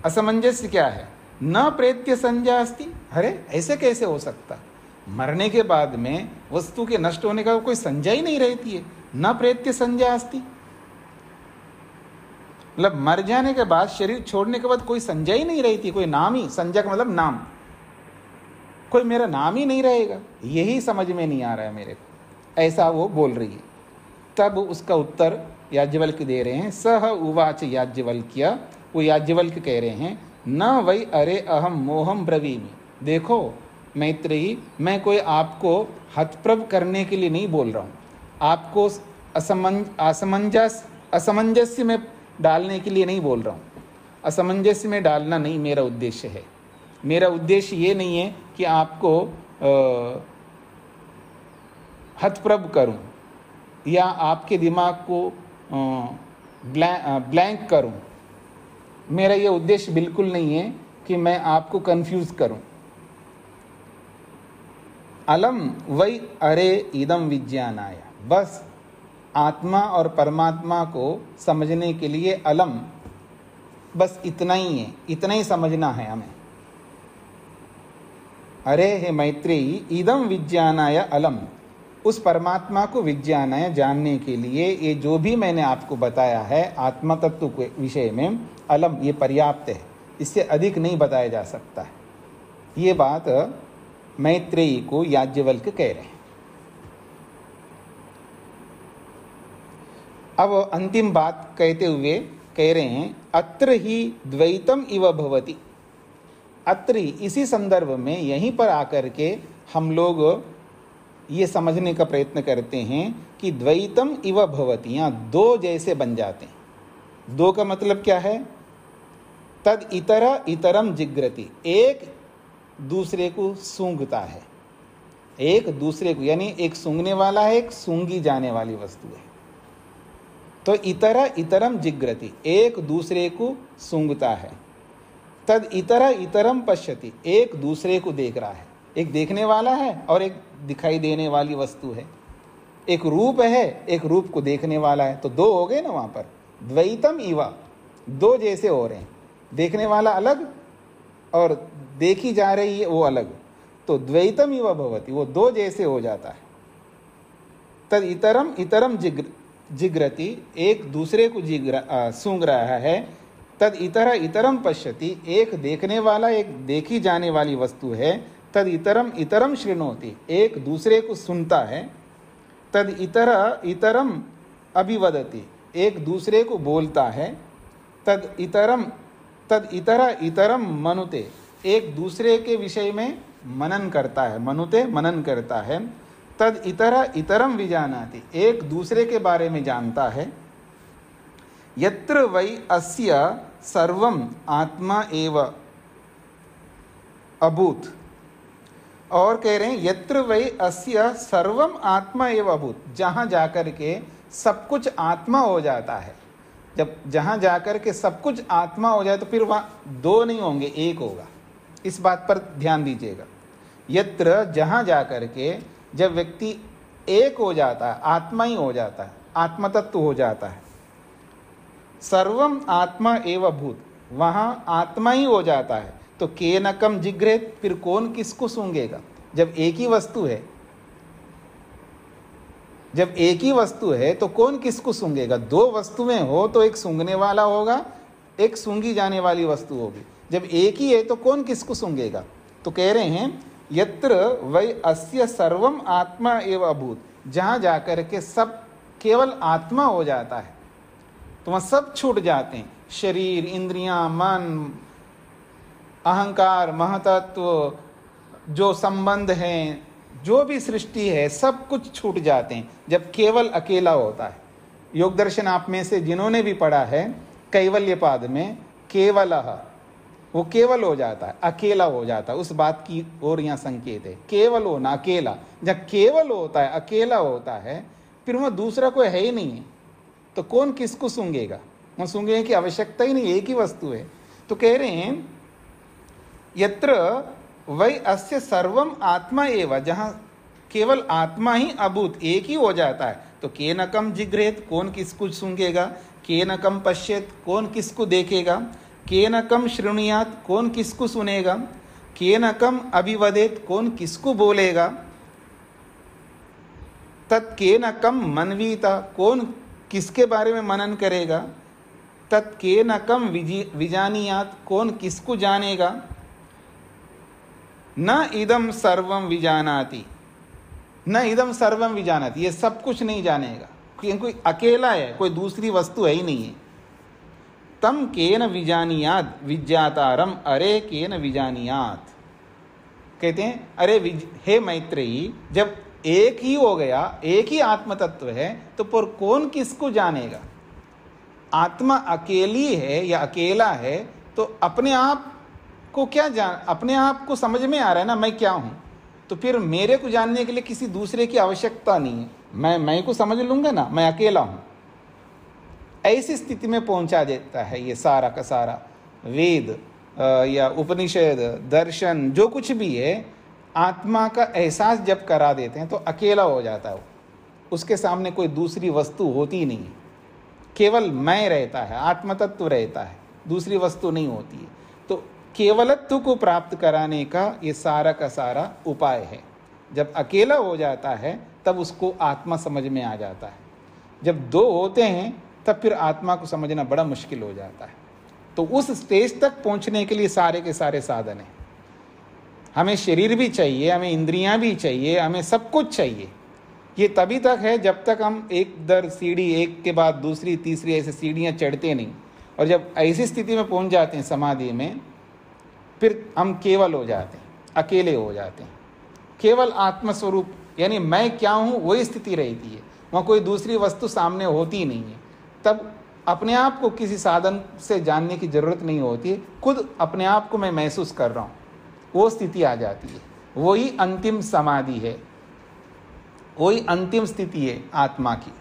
असमंजस्य? क्या है? न प्रेत्य संज्ञा अस्ति। अरे ऐसे कैसे हो सकता? मरने के बाद में वस्तु के नष्ट होने का कोई संज्ञा ही नहीं रहती है। न प्रेत्य संज्ञा अस्ति, मतलब मर जाने के बाद, शरीर छोड़ने के बाद कोई संज्ञा ही नहीं रहती, कोई नाम ही, संज्ञा का मतलब नाम, कोई मेरा नाम ही नहीं रहेगा। यही समझ में नहीं आ रहा है मेरे को, ऐसा वो बोल रही है। तब उसका उत्तर याज्ञवल्क्य दे रहे हैं। सह उवाच याज्ञवल्क्य, वो याज्ञवल्क्य कह रहे हैं, न वै अरे अहम मोहम ब्रवीमि। देखो मैत्रेयी, मैं कोई आपको हतप्रभ करने के लिए नहीं बोल रहा हूँ, आपको असमंजस्य में डालने के लिए नहीं बोल रहा हूँ। असमंजस्य में डालना नहीं मेरा उद्देश्य है। मेरा उद्देश्य ये नहीं है कि आपको हतप्रभ करूं या आपके दिमाग को ब्लैंक करूं। मेरा ये उद्देश्य बिल्कुल नहीं है कि मैं आपको कंफ्यूज करूं। अलम वै अरे इदम विज्ञानाय, बस आत्मा और परमात्मा को समझने के लिए अलम, बस इतना ही है, इतना ही समझना है हमें। अरे हे मैत्रेयी, इदम विज्ञानाय अलम, उस परमात्मा को विज्ञानाय जानने के लिए ये जो भी मैंने आपको बताया है आत्मा तत्व के विषय में, अलम, ये पर्याप्त है, इससे अधिक नहीं बताया जा सकता है। ये बात मैत्रेयी को याज्ञवल्क्य कह रहे हैं। अब अंतिम बात कहते हुए कह रहे हैं, अत्र ही द्वैतम इव भवति। अत्र ही, इसी संदर्भ में यहीं पर आकर के हम लोग ये समझने का प्रयत्न करते हैं कि द्वैतम इव भवति, यहाँ दो जैसे बन जाते हैं। दो का मतलब क्या है? तद इतर इतरम जिग्रति, एक दूसरे को सूंघता है, एक दूसरे को, यानी एक सूंघने वाला है, एक सूंघी जाने वाली वस्तु है। तो इतर इतरम जिग्रति, एक दूसरे को सूंघता है। तद इतर इतरम पश्यति, एक दूसरे को देख रहा है। एक देखने वाला है और एक दिखाई देने वाली वस्तु है। एक रूप है, एक रूप को देखने वाला है। तो दो हो गए ना वहाँ पर। द्वैतम इवा, दो जैसे हो रहे हैं, देखने वाला अलग और देखी जा रही है वो अलग। तो द्वैतम इव भवति, वो दो जैसे हो जाता है। तद इतरम इतरम जिग्रति, एक दूसरे को सूंघ रहा है। तद इतर इतरम पश्यति, एक देखने वाला एक देखी जाने वाली वस्तु है। तद इतरम इतरम शृणोति, एक दूसरे को सुनता है। तद इतर इतरम अभिवदति, एक दूसरे को बोलता है। तद इतर इतरम मनुते, एक दूसरे के विषय में मनन करता है, मनुते मनन करता है। तद इतर इतरम विजानाति, एक दूसरे के बारे में जानता है। यत्र वै अस्य सर्वम आत्मा एव अभूत, और कह रहे हैं यत्र वै अस्य सर्वम आत्मा एव अभूत, जहां जाकर के सब कुछ आत्मा हो जाता है। जब जहां जाकर के सब कुछ आत्मा हो जाए तो फिर वहां दो नहीं होंगे, एक होगा। इस बात पर ध्यान दीजिएगा। यत्र, जहां जाकर के जब व्यक्ति एक हो जाता है, आत्मा ही हो जाता है, आत्म तत्व हो जाता है। सर्वम आत्मा एव भूत, वहां आत्मा ही हो जाता है। तो केनकम जिग्रेत, फिर कौन किसको सूंघेगा? जब एक ही वस्तु है, जब एक ही वस्तु है तो कौन किसको सूंघेगा? दो वस्तुएं हो तो एक सूंघने वाला होगा, एक सूंघी जाने वाली वस्तु होगी। जब एक ही है तो कौन किसको सूंघेगा? तो कह रहे हैं यत्र वै अस्य सर्वम आत्मा एव अभूत, जहां जाकर के सब केवल आत्मा हो जाता है तो वहां सब छूट जाते हैं। शरीर, इंद्रियां, मन, अहंकार, महतत्व, जो संबंध हैं, जो भी सृष्टि है, सब कुछ छूट जाते हैं जब केवल अकेला होता है। योग दर्शन आप में से जिन्होंने भी पढ़ा है कैवल्यपाद में, केवलः, वो केवल हो जाता है, अकेला हो जाता है। उस बात की ओर यहाँ संकेत है, केवल होना, अकेला। जब केवल होता है, अकेला होता है, फिर वह दूसरा कोई है ही नहीं है, तो कौन किसको सूंघेगा? वह सूंघने की आवश्यकता ही नहीं, एक ही वस्तु है। तो कह रहे हैं यत्र वै अस्य सर्वम आत्मा एव, जहां केवल आत्मा ही अभूत, एक ही हो जाता है। तो केनकम जिग्रेत, कौन किसको सूंघेगा? केनकम पश्येत, कौन किसको देखेगा? केनकम शृणुयात, कौन किसको सुनेगा? केनकम अभिवदेत, कौन किसको बोलेगा? तत्केनकम मनवीता, कौन किसके बारे में मनन करेगा? तत्केनकम विजानीयात, कौन किसको जानेगा? न इदम सर्वम विजानाति, न इदम सर्वम विजानाति, ये सब कुछ नहीं जानेगा क्योंकि कोई अकेला है, कोई दूसरी वस्तु है ही नहीं है। तम केन विजानीयात विज्ञातारम, अरे केन विजानीयात, कहते हैं अरे हे मैत्रेयी, जब एक ही हो गया, एक ही आत्म तत्व है, तो पर कौन किसको जानेगा? आत्मा अकेली है या अकेला है तो अपने आप को क्या जान, अपने आप को समझ में आ रहा है ना मैं क्या हूं, तो फिर मेरे को जानने के लिए किसी दूसरे की आवश्यकता नहीं है। मैं को समझ लूंगा ना, मैं अकेला हूं। ऐसी स्थिति में पहुंचा देता है ये सारा का सारा वेद या उपनिषद, दर्शन, जो कुछ भी है, आत्मा का एहसास जब करा देते हैं तो अकेला हो जाता है वो, उसके सामने कोई दूसरी वस्तु होती नहीं है, केवल मैं रहता है, आत्म तत्व रहता है, दूसरी वस्तु नहीं होती है। तो केवलत्व को प्राप्त कराने का ये सारा का सारा उपाय है। जब अकेला हो जाता है तब उसको आत्मा समझ में आ जाता है। जब दो होते हैं तब फिर आत्मा को समझना बड़ा मुश्किल हो जाता है। तो उस स्टेज तक पहुंचने के लिए सारे के सारे साधन हैं। हमें शरीर भी चाहिए, हमें इंद्रियां भी चाहिए, हमें सब कुछ चाहिए। ये तभी तक है जब तक हम एक दर सीढ़ी, एक के बाद दूसरी, तीसरी, ऐसे सीढ़ियां चढ़ते नहीं। और जब ऐसी स्थिति में पहुंच जाते हैं समाधि में, फिर हम केवल हो जाते हैं, अकेले हो जाते हैं। केवल आत्मस्वरूप यानी मैं क्या हूँ वही स्थिति रहती है, वहाँ कोई दूसरी वस्तु सामने होती नहीं है। तब अपने आप को किसी साधन से जानने की जरूरत नहीं होती है, खुद अपने आप को मैं महसूस कर रहा हूँ, वो स्थिति आ जाती है। वही अंतिम समाधि है, वही अंतिम स्थिति है आत्मा की,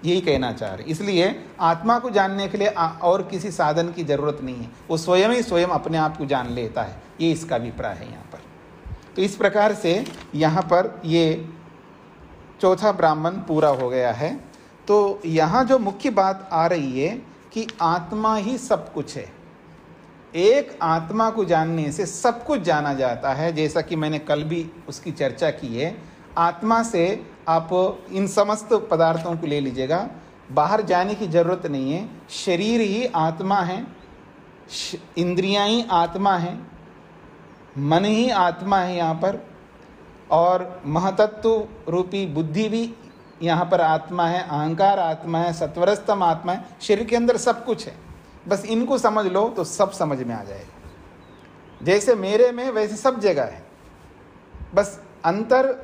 यही कहना चाह रहे। इसलिए आत्मा को जानने के लिए और किसी साधन की जरूरत नहीं है, वो स्वयं ही स्वयं अपने आप को जान लेता है। ये इसका अभिप्राय है यहाँ पर। तो इस प्रकार से यहाँ पर ये चौथा ब्राह्मण पूरा हो गया है। तो यहाँ जो मुख्य बात आ रही है कि आत्मा ही सब कुछ है, एक आत्मा को जानने से सब कुछ जाना जाता है, जैसा कि मैंने कल भी उसकी चर्चा की है। आत्मा से आप इन समस्त पदार्थों को ले लीजिएगा, बाहर जाने की जरूरत नहीं है। शरीर ही आत्मा है, इंद्रियां ही आत्मा है, मन ही आत्मा है यहाँ पर, और महतत्व रूपी बुद्धि भी यहाँ पर आत्मा है, अहंकार आत्मा है, सत्वरस्तम आत्मा है। शरीर के अंदर सब कुछ है, बस इनको समझ लो तो सब समझ में आ जाएगा। जैसे मेरे में वैसे सब जगह है, बस अंतर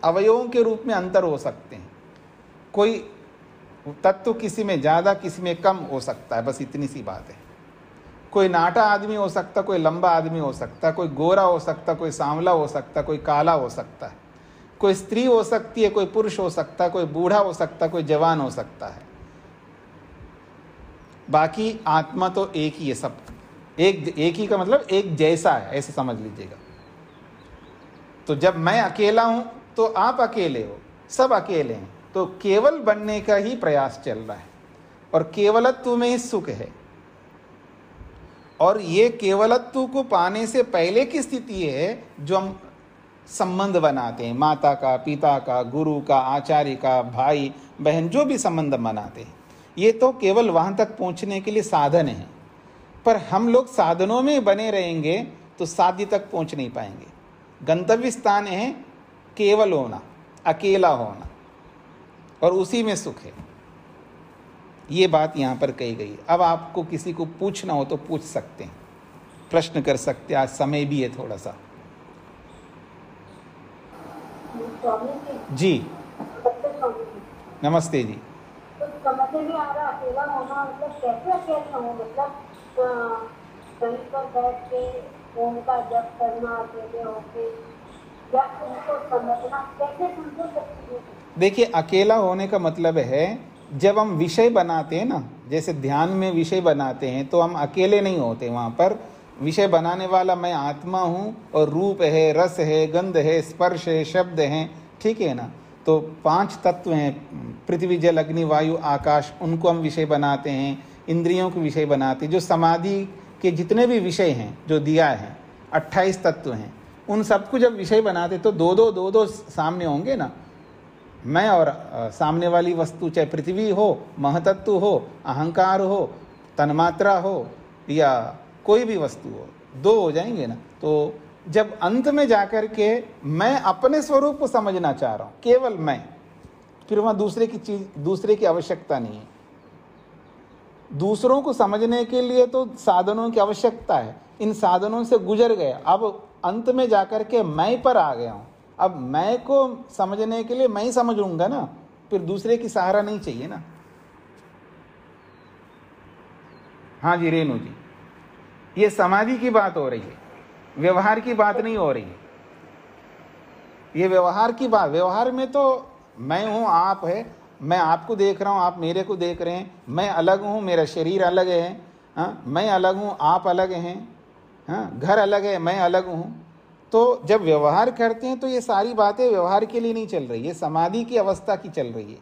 अवयवों के रूप में अंतर हो सकते हैं। कोई तत्व किसी में ज़्यादा किसी में कम हो सकता है, बस इतनी सी बात है। कोई नाटा आदमी हो सकता, कोई लंबा आदमी हो सकता, कोई गोरा हो सकता, कोई सांवला हो सकता, कोई काला हो सकता है, कोई स्त्री हो सकती है, कोई पुरुष हो सकता, कोई बूढ़ा हो सकता, कोई जवान हो सकता है। बाकी आत्मा तो एक ही है, सब एक ही का मतलब एक जैसा है, ऐसे समझ लीजिएगा। तो जब मैं अकेला हूं तो आप अकेले हो, सब अकेले हैं, तो केवल बनने का ही प्रयास चल रहा है, और केवलत्व में ही सुख है। और ये केवलत्व को पाने से पहले की स्थिति है जो हम संबंध बनाते हैं, माता का, पिता का, गुरु का, आचार्य का, भाई बहन, जो भी संबंध बनाते हैं, ये तो केवल वहाँ तक पहुँचने के लिए साधन है। पर हम लोग साधनों में बने रहेंगे तो साध्य तक पहुँच नहीं पाएंगे। गंतव्य स्थान है केवल होना, अकेला होना, और उसी में सुख है। ये बात यहाँ पर कही गई है। अब आपको किसी को पूछना हो तो पूछ सकते हैं, प्रश्न कर सकते हैं, आज समय भी है थोड़ा सा। जी नमस्ते जी। तो समझ में आ रहा अकेला होना मतलब कैसे अकेला हो, मतलब कहीं पर बैठ के ओम का जप करना अकेले होके, या उनको समझना कैसे समझो सकती है? देखिए, अकेला होने का मतलब है जब हम विषय बनाते हैं ना, जैसे ध्यान में विषय बनाते हैं तो हम अकेले नहीं होते। वहाँ पर विषय बनाने वाला मैं आत्मा हूँ, और रूप है, रस है, गंध है, स्पर्श है, शब्द हैं, ठीक है ना। तो 5 तत्व हैं, पृथ्वी जल अग्नि वायु आकाश, उनको हम विषय बनाते हैं, इंद्रियों के विषय बनाते हैं। जो समाधि के जितने भी विषय हैं जो दिया है, 28 तत्व हैं, उन सबको जब विषय बनाते तो दो दो सामने होंगे ना। मैं और सामने वाली वस्तु, चाहे पृथ्वी हो, महतत्व हो, अहंकार हो, तन्मात्रा हो, या कोई भी वस्तु हो, 2 हो जाएंगे ना। तो जब अंत में जाकर के मैं अपने स्वरूप को समझना चाह रहा हूँ, केवल मैं, फिर वहाँ दूसरे की चीज, दूसरे की आवश्यकता नहीं है। दूसरों को समझने के लिए तो साधनों की आवश्यकता है, इन साधनों से गुजर गए, अब अंत में जाकर के मैं पर आ गया हूँ। अब मैं को समझने के लिए मैं ही समझ लूंगा ना, फिर दूसरे की सहारा नहीं चाहिए ना। हाँ जी रेणु जी, ये समाधि की बात हो रही है, व्यवहार की बात नहीं हो रही है। ये व्यवहार की बात, व्यवहार में तो मैं हूँ, आप है, मैं आपको देख रहा हूँ, आप मेरे को देख रहे हैं, मैं अलग हूँ, मेरा शरीर अलग है, हाँ, मैं अलग हूँ, आप अलग हैं, हाँ, घर अलग है, मैं अलग हूँ। तो जब व्यवहार करते हैं तो ये सारी बातें व्यवहार के लिए नहीं चल रही है, समाधि की अवस्था की चल रही है।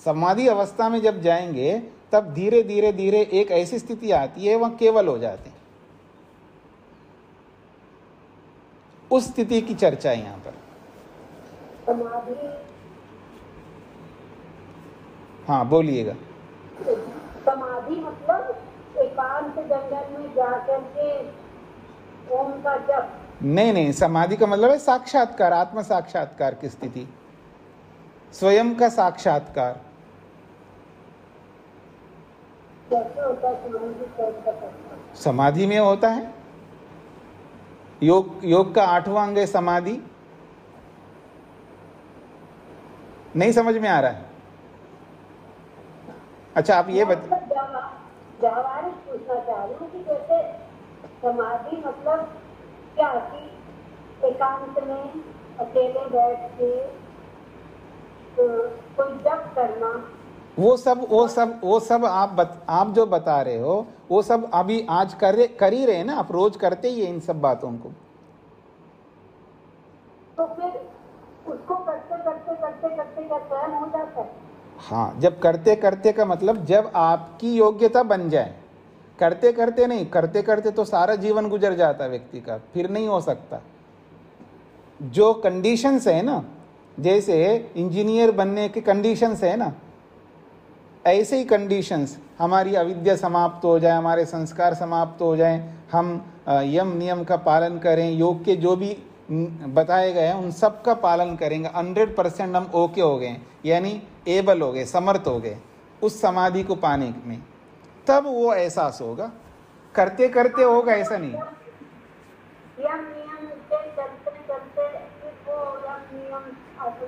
समाधि अवस्था में जब जाएंगे तब धीरे धीरे धीरे एक ऐसी स्थिति आती है, वह केवल हो जाते हैं। उस स्थिति की चर्चा है यहाँ पर। समाधि, हाँ बोलिएगा। समाधि मतलब एकांत जंगल में जाकर के ओम का जप? नहीं, समाधि का मतलब है साक्षात्कार, आत्म साक्षात्कार की स्थिति, स्वयं का साक्षात्कार। कैसे होता है समाधि में होता है, योग का 8वां अंग है समाधि। नहीं समझ में आ रहा है? अच्छा आप ये व्यावहारिक पूछना चाह रही हूँ कि जैसे समाधि मतलब क्या, कि एकांत में अकेले बैठ के कोई जप करना, वो सब आप जो बता रहे हो वो सब अभी आज कर ही रहे हैं ना, आप रोज करते ही है इन सब बातों को। तो फिर उसको करते करते करते करते क्या स्वयं हो जाता है? हाँ, जब करते करते का मतलब जब आपकी योग्यता बन जाए, करते करते नहीं, करते करते तो सारा जीवन गुजर जाता व्यक्ति का, फिर नहीं हो सकता। जो कंडीशंस है ना, जैसे इंजीनियर बनने के कंडीशंस है ना, ऐसे ही कंडीशंस, हमारी अविद्या समाप्त हो जाए, हमारे संस्कार समाप्त हो जाए, हम यम नियम का पालन करें, योग के जो भी बताए गए हैं उन सब का पालन करेंगे, 100% हम ओके हो गए, यानी एबल हो गए, समर्थ हो गए उस समाधि को पाने में, तब वो एहसास होगा। करते करते होगा ऐसा नहीं। यम नियम से चलते चलते वो यम नियम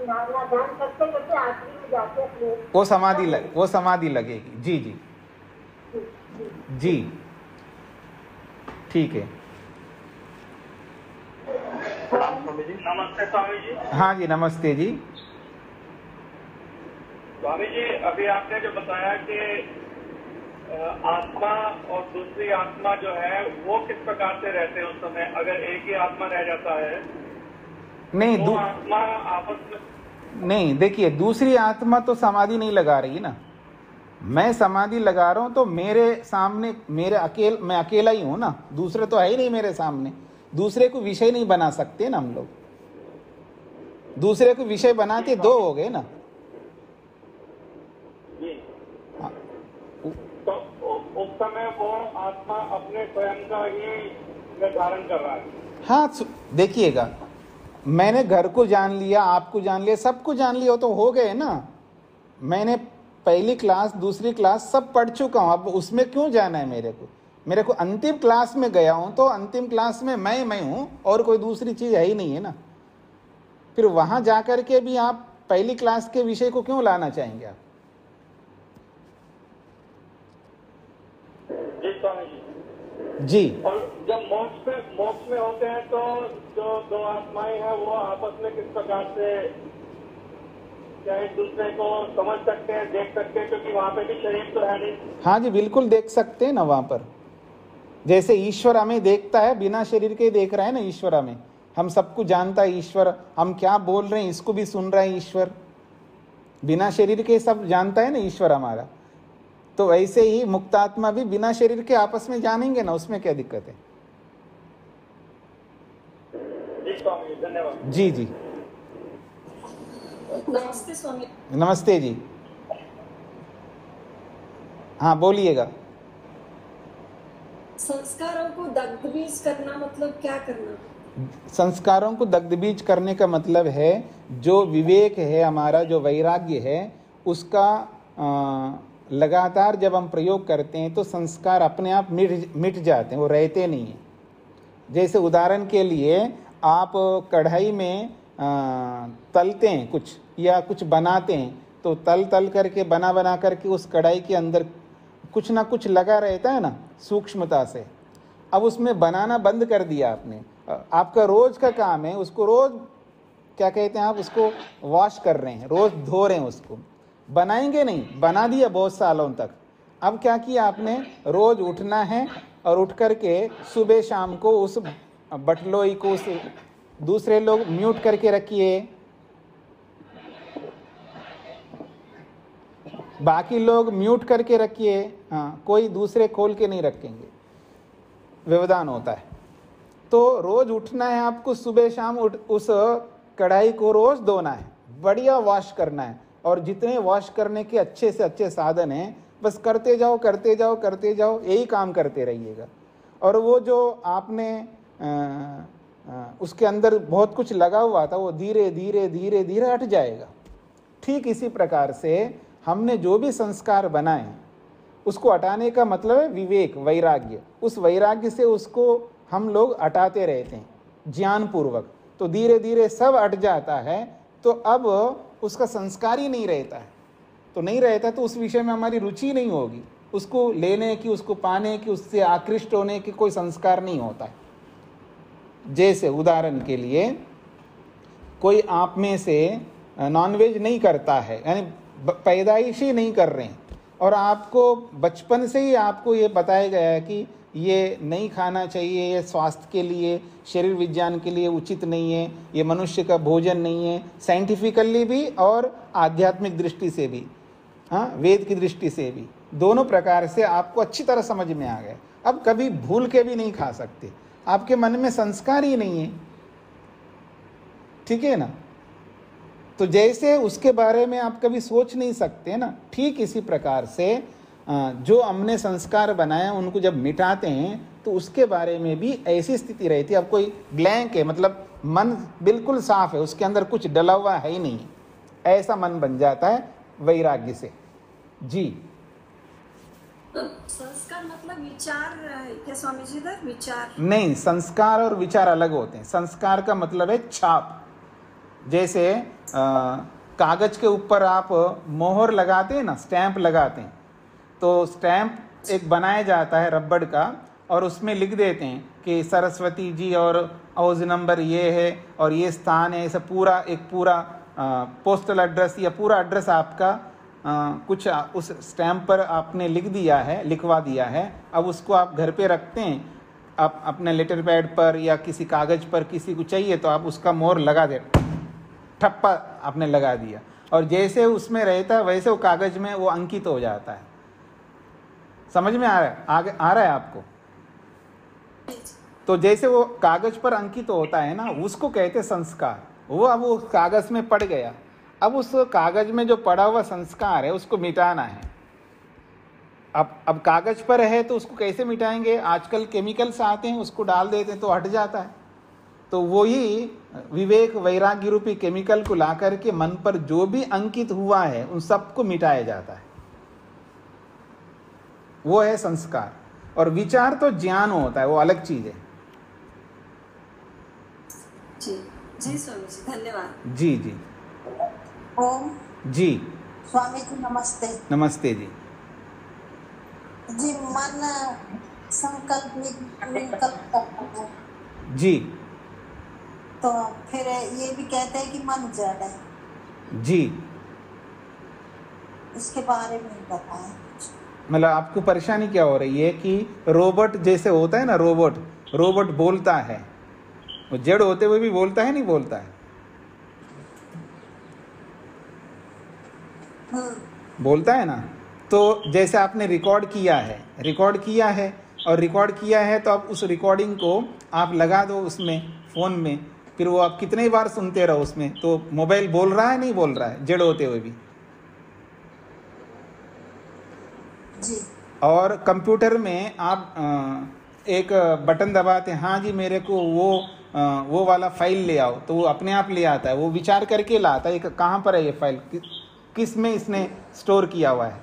धारणा ध्यान करते करते आखिरी में जाके अपने वो समाधि लगेगी। जी जी जी, ठीक है। नमस्ते स्वामी जी। हाँ जी, नमस्ते जी। स्वामी जी, अभी आपने जो बताया कि आत्मा और दूसरी आत्मा जो है वो किस प्रकार से रहते हैं उस समय, अगर एक ही आत्मा रह जाता है नहीं, तो आत्मा आपस में नहीं, देखिए दूसरी आत्मा तो समाधि नहीं लगा रही ना, मैं समाधि लगा रहा हूं तो मेरे सामने मैं अकेला ही हूं ना, दूसरे तो है ही नहीं मेरे सामने। दूसरे को विषय नहीं बना सकते ना हम लोग, दूसरे को विषय बनाते दो हो गए ना। हाँ। तो उस समय वो आत्मा अपने स्वयं का ही निर्धारण कर रहा है। हाँ, देखिएगा, मैंने घर को जान लिया, आपको जान लिया, सबको जान लिया, तो हो गए ना। मैंने पहली क्लास दूसरी क्लास सब पढ़ चुका हूँ, अब उसमें क्यों जाना है मेरे को अंतिम क्लास में गया हूँ, तो अंतिम क्लास में मैं हूँ और कोई दूसरी चीज़ है ही नहीं है ना। फिर वहाँ जा कर के भी आप पहली क्लास के विषय को क्यों लाना चाहेंगे आप? जी स्वामी जी। जी। और जब मोक्ष में होते हैं तो जो दो आत्माएं हैं वो आपस में किस प्रकार से क्या एक दूसरे को समझ सकते हैं, देख सकते हैं, क्योंकि वहाँ पे भी शरीर तो है नहीं। हाँ जी, बिल्कुल देख सकते हैं ना। वहाँ पर जैसे ईश्वर हमें देखता है, बिना शरीर के देख रहा है ना ईश्वर हमें, हम सबको जानता है ईश्वर, हम क्या बोल रहे हैं इसको भी सुन रहा है ईश्वर, बिना शरीर के सब जानता है ना ईश्वर हमारा। तो ऐसे ही मुक्तात्मा भी बिना शरीर के आपस में जानेंगे ना, उसमें क्या दिक्कत है? जी स्वामी, धन्यवाद। जी जी, नमस्ते स्वामी। नमस्ते जी। हाँ, बोलिएगा। संस्कारों को दग्धबीज करना मतलब क्या करना? संस्कारों को दग्धबीज करने का मतलब है जो विवेक है हमारा, जो वैराग्य है, उसका लगातार जब हम प्रयोग करते हैं तो संस्कार अपने आप मिट जाते हैं, वो रहते नहीं हैं। जैसे उदाहरण के लिए आप कढ़ाई में तलते हैं कुछ या कुछ बनाते हैं, तो तल करके बना करके उस कढ़ाई के अंदर कुछ ना कुछ लगा रहता है ना सूक्ष्मता से। अब उसमें बनाना बंद कर दिया आपने, आपका रोज का काम है, उसको रोज क्या कहते हैं आप, उसको वॉश कर रहे हैं, रोज धो रहे हैं, उसको बनाएंगे नहीं, बना दिया बहुत सालों तक। अब क्या किया आपने, रोज उठना है और उठ करके सुबह शाम को उस बटलोई को, उस दूसरे लोग म्यूट करके रखिए, बाकी लोग म्यूट करके रखिए, हाँ, कोई दूसरे खोल के नहीं रखेंगे, व्यवधान होता है। तो रोज उठना है आपको, सुबह शाम उस कढ़ाई को रोज धोना है, बढ़िया वॉश करना है, और जितने वॉश करने के अच्छे से अच्छे साधन हैं बस करते जाओ करते जाओ करते जाओ, यही काम करते रहिएगा। और वो जो आपने उसके अंदर बहुत कुछ लगा हुआ था वो धीरे धीरे धीरे धीरे हट जाएगा। ठीक इसी प्रकार से हमने जो भी संस्कार बनाए उसको हटाने का मतलब है विवेक, वैराग्य। उस वैराग्य से उसको हम लोग हटाते रहते हैं ज्ञानपूर्वक, तो धीरे धीरे सब हट जाता है। तो अब उसका संस्कार ही नहीं रहता है, तो नहीं रहता तो उस विषय में हमारी रुचि नहीं होगी, उसको लेने की, उसको पाने की, उससे आकृष्ट होने की कोई संस्कार नहीं होता है। जैसे उदाहरण के लिए कोई आप में से नॉनवेज नहीं करता है, यानी पैदाइश ही नहीं कर रहे हैं, और आपको बचपन से ही आपको ये बताया गया है कि ये नहीं खाना चाहिए, ये स्वास्थ्य के लिए, शरीर विज्ञान के लिए उचित नहीं है, ये मनुष्य का भोजन नहीं है, साइंटिफिकली भी और आध्यात्मिक दृष्टि से भी। हाँ, वेद की दृष्टि से भी, दोनों प्रकार से आपको अच्छी तरह समझ में आ गए। अब कभी भूल के भी नहीं खा सकते, आपके मन में संस्कार ही नहीं है, ठीक है ना। तो जैसे उसके बारे में आप कभी सोच नहीं सकते ना, ठीक इसी प्रकार से जो हमने संस्कार बनाए उनको जब मिटाते हैं तो उसके बारे में भी ऐसी स्थिति रहती है। अब कोई ब्लैंक है, मतलब मन बिल्कुल साफ है, उसके अंदर कुछ डला हुआ है ही नहीं, ऐसा मन बन जाता है वैराग्य से। जी, संस्कार मतलब विचार है क्या स्वामी जी? इधर विचार नहीं, संस्कार और विचार अलग होते हैं। संस्कार का मतलब है छाप। जैसे कागज के ऊपर आप मोहर लगाते हैं ना, स्टैंप लगाते हैं, तो स्टैंप एक बनाया जाता है रबड़ का, और उसमें लिख देते हैं कि सरस्वती जी और हाउस नंबर ये है और ये स्थान है, ऐसा पूरा एक पूरा पोस्टल एड्रेस या पूरा एड्रेस आपका कुछ उस स्टैम्प पर आपने लिख दिया है, लिखवा दिया है। अब उसको आप घर पे रखते हैं, आप अपने लेटर पैड पर या किसी कागज़ पर, किसी को चाहिए तो आप उसका मोहर लगा दे, ठप्पा आपने लगा दिया, और जैसे उसमें रहता है वैसे वो कागज़ में वो अंकित हो जाता है। समझ में आ रहा है? आगे आ रहा है आपको? तो जैसे वो कागज़ पर अंकित होता है ना, उसको कहते संस्कार। वो अब वो कागज़ में पड़ गया, अब उस कागज़ में जो पड़ा हुआ संस्कार है उसको मिटाना है। अब कागज़ पर है तो उसको कैसे मिटाएंगे? आजकल केमिकल्स आते हैं, उसको डाल देते हैं तो हट जाता है। तो वही विवेक वैराग्य रूपी केमिकल को ला करके मन पर जो भी अंकित हुआ है उन सबको मिटाया जाता है, वो है संस्कार। और विचार तो ज्ञान होता है, वो अलग चीज है। जी जी स्वामी जी, धन्यवाद। जी जी ओम जी, स्वामी जी नमस्ते। नमस्ते जी। जी, मन संकल्प विकल्प करता है, जी तो फिर ये भी कहते हैं कि मन जड़ है, जी, इसके बारे में बताएं। मतलब आपको परेशानी क्या हो रही है कि रोबोट जैसे होता है ना, रोबोट बोलता है, वो जड़ होते हुए भी बोलता है, नहीं बोलता है? बोलता है ना। तो जैसे आपने रिकॉर्ड किया है और रिकॉर्ड किया है तो आप उस रिकॉर्डिंग को आप लगा दो उसमें फ़ोन में, फिर वो आप कितने बार सुनते रहो उसमें, तो मोबाइल बोल रहा है, नहीं बोल रहा है, जड़ होते हुए भी? जी। और कंप्यूटर में आप एक बटन दबाते हैं, हाँ जी मेरे को वो वाला फाइल ले आओ, तो वो अपने आप ले आता है, वो विचार करके लाता है कहाँ पर है ये फाइल, किस में इसने स्टोर किया हुआ है।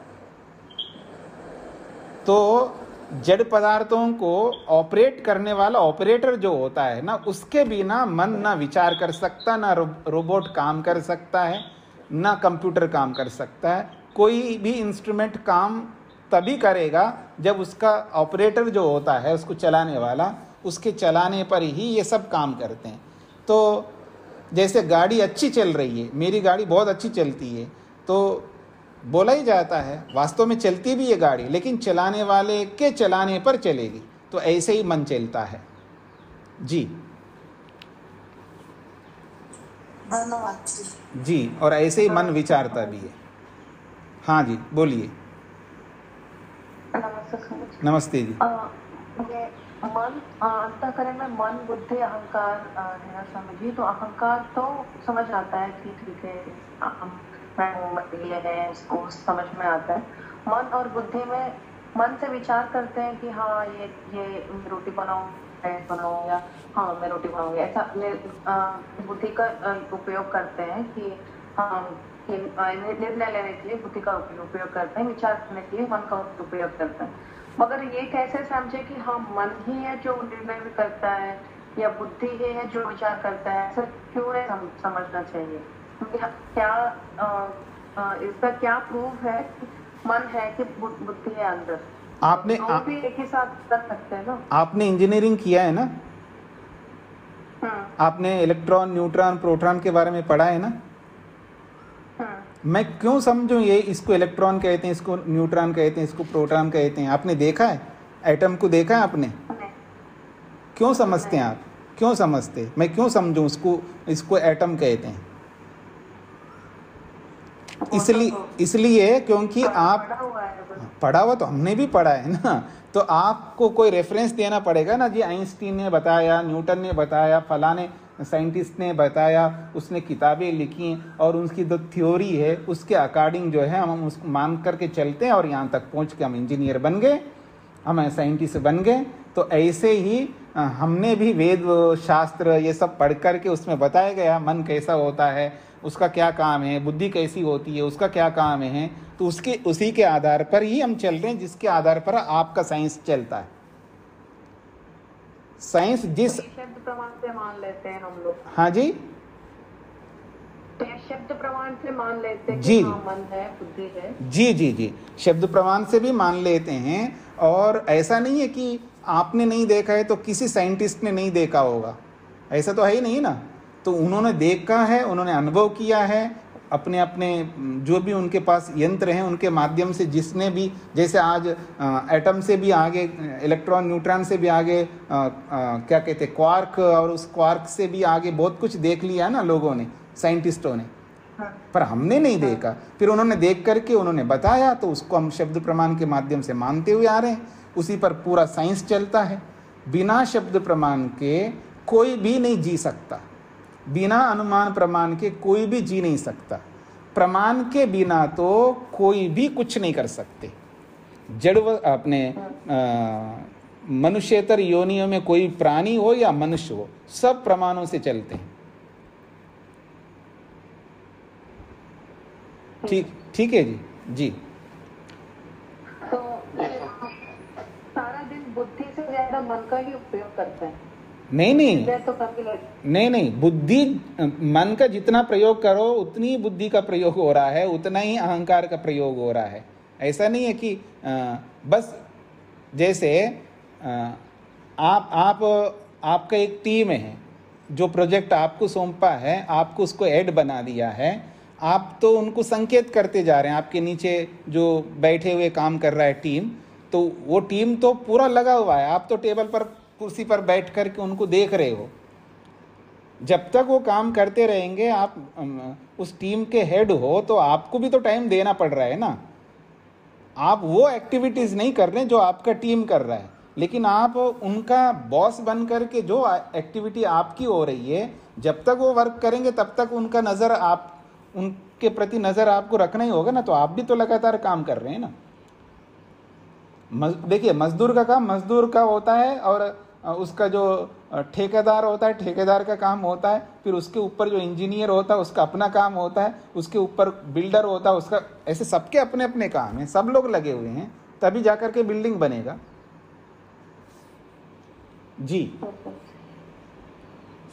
तो जड़ पदार्थों को ऑपरेट करने वाला ऑपरेटर जो होता है ना, उसके बिना मन ना विचार कर सकता, ना रोबोट काम कर सकता है, ना कंप्यूटर काम कर सकता है। कोई भी इंस्ट्रूमेंट काम तभी करेगा जब उसका ऑपरेटर जो होता है, उसको चलाने वाला, उसके चलाने पर ही ये सब काम करते हैं। तो जैसे गाड़ी अच्छी चल रही है, मेरी गाड़ी बहुत अच्छी चलती है, तो बोला ही जाता है, वास्तव में चलती भी है गाड़ी, लेकिन चलाने वाले के चलाने पर चलेगी। तो ऐसे ही मन चलता है। जी धन्यवाद जी। जी, और ऐसे ही मन विचारता भी है। हाँ जी बोलिए। नमस्ते जी। ये मन अंतःकरण में मन बुद्धि अहंकार है ना स्वामी जी, तो अहंकार तो समझ आता है कि ठीक है ये है, उसको समझ में आता है। मन और बुद्धि में मन से विचार करते हैं कि हाँ ये रोटी बनाऊं या हाँ मैं रोटी बनाऊंगी, ऐसा बुद्धि का उपयोग करते हैं कि हाँ निर्णय लेने के लिए बुद्धि का उपयोग करते हैं, विचार करने के लिए मन का उपयोग करते हैं। मगर ये कैसे समझे कि हाँ मन ही है जो निर्णय भी करता है या बुद्धि ही है जो विचार करता है? ऐसा क्यों है समझना चाहिए? क्या इसका क्या प्रूफ है कि मन है कि बुद्धि है अंदर? आपने भी एक ही साथ कर सकते हैं ना। आपने इंजीनियरिंग किया है ना, आपने इलेक्ट्रॉन न्यूट्रॉन प्रोटॉन के बारे में पढ़ा है ना। मैं क्यों समझूं ये इसको इलेक्ट्रॉन कहते हैं, इसको न्यूट्रॉन कहते हैं, इसको प्रोटॉन कहते हैं? आपने देखा है एटम को? देखा है आपने? क्यों समझते हैं आप? क्यों समझते? मैं क्यों समझूं इसको एटम कहते हैं? इसलिए क्योंकि आप पढ़ा हुआ है बस। पढ़ा हुआ तो हमने भी पढ़ा है ना, तो आपको कोई रेफरेंस देना पड़ेगा ना जी, आइंस्टीन ने बताया, न्यूटन ने बताया, फलाने साइंटिस्ट ने बताया, उसने किताबें लिखी और उसकी जो थ्योरी है उसके अकॉर्डिंग जो है हम उसको मान करके चलते हैं और यहाँ तक पहुँच के हम इंजीनियर बन गए, हम साइंटिस्ट बन गए। तो ऐसे ही हमने भी वेद शास्त्र ये सब पढ़ करके उसमें बताया गया मन कैसा होता है, उसका क्या काम है, बुद्धि कैसी होती है, उसका क्या काम है, तो उसी के आधार पर ही हम चल रहे हैं, जिसके आधार पर आपका साइंस चलता है। साइंस जिस शब्द प्रमाण से मान लेते हैं हम लोग। हाँ जी, शब्द प्रमाण से मान लेते हैं जी कि हाँ, मन है, बुद्धि है। जी जी जी, शब्द प्रमाण से भी मान लेते हैं। और ऐसा नहीं है कि आपने नहीं देखा है तो किसी साइंटिस्ट ने नहीं देखा होगा, ऐसा तो है ही नहीं ना। तो उन्होंने देखा है, उन्होंने अनुभव किया है, अपने अपने जो भी उनके पास यंत्र हैं उनके माध्यम से, जिसने भी, जैसे आज एटम से भी आगे, इलेक्ट्रॉन न्यूट्रॉन से भी आगे, क्या कहते हैं, क्वार्क, और उस क्वार्क से भी आगे बहुत कुछ देख लिया है ना लोगों ने, साइंटिस्टों ने, पर हमने नहीं देखा। फिर उन्होंने देख करके उन्होंने बताया, तो उसको हम शब्द प्रमाण के माध्यम से मानते हुए आ रहे हैं, उसी पर पूरा साइंस चलता है। बिना शब्द प्रमाण के कोई भी नहीं जी सकता, बिना अनुमान प्रमाण के कोई भी जी नहीं सकता, प्रमाण के बिना तो कोई भी कुछ नहीं कर सकते। जड़ अपने मनुष्येतर योनियों में कोई प्राणी हो या मनुष्य हो, सब प्रमाणों से चलते हैं। ठीक है जी। जी, तो सारा दिन बुद्धि से ज्यादा मन का ही उपयोग करते हैं। नहीं, तो कभी नहीं, बुद्धि, मन का जितना प्रयोग करो उतनी बुद्धि का प्रयोग हो रहा है, उतना ही अहंकार का प्रयोग हो रहा है। ऐसा नहीं है कि बस जैसे आपका एक टीम है, जो प्रोजेक्ट आपको सौंपा है, आपको उसको ऐड बना दिया है, आप तो उनको संकेत करते जा रहे हैं, आपके नीचे जो बैठे हुए काम कर रहा है टीम, तो वो टीम तो पूरा लगा हुआ है, आप तो टेबल पर, कुर्सी पर बैठ कर के उनको देख रहे हो। जब तक वो काम करते रहेंगे, आप उस टीम के हेड हो, तो आपको भी तो टाइम देना पड़ रहा है ना। आप वो एक्टिविटीज़ नहीं कर रहे जो आपका टीम कर रहा है, लेकिन आप उनका बॉस बन करके जो एक्टिविटी आपकी हो रही है, जब तक वो वर्क करेंगे तब तक उनका नज़र, आप उनके प्रति नज़र आपको रखना ही होगा ना। तो आप भी तो लगातार काम कर रहे हैं ना। देखिए, मजदूर का काम मजदूर का होता है, और उसका जो ठेकेदार होता है, ठेकेदार का काम होता है, फिर उसके ऊपर जो इंजीनियर होता है उसका अपना काम होता है, उसके ऊपर बिल्डर होता है उसका, ऐसे सबके अपने अपने काम हैं, सब लोग लगे हुए हैं, तभी जाकर के बिल्डिंग बनेगा। जी,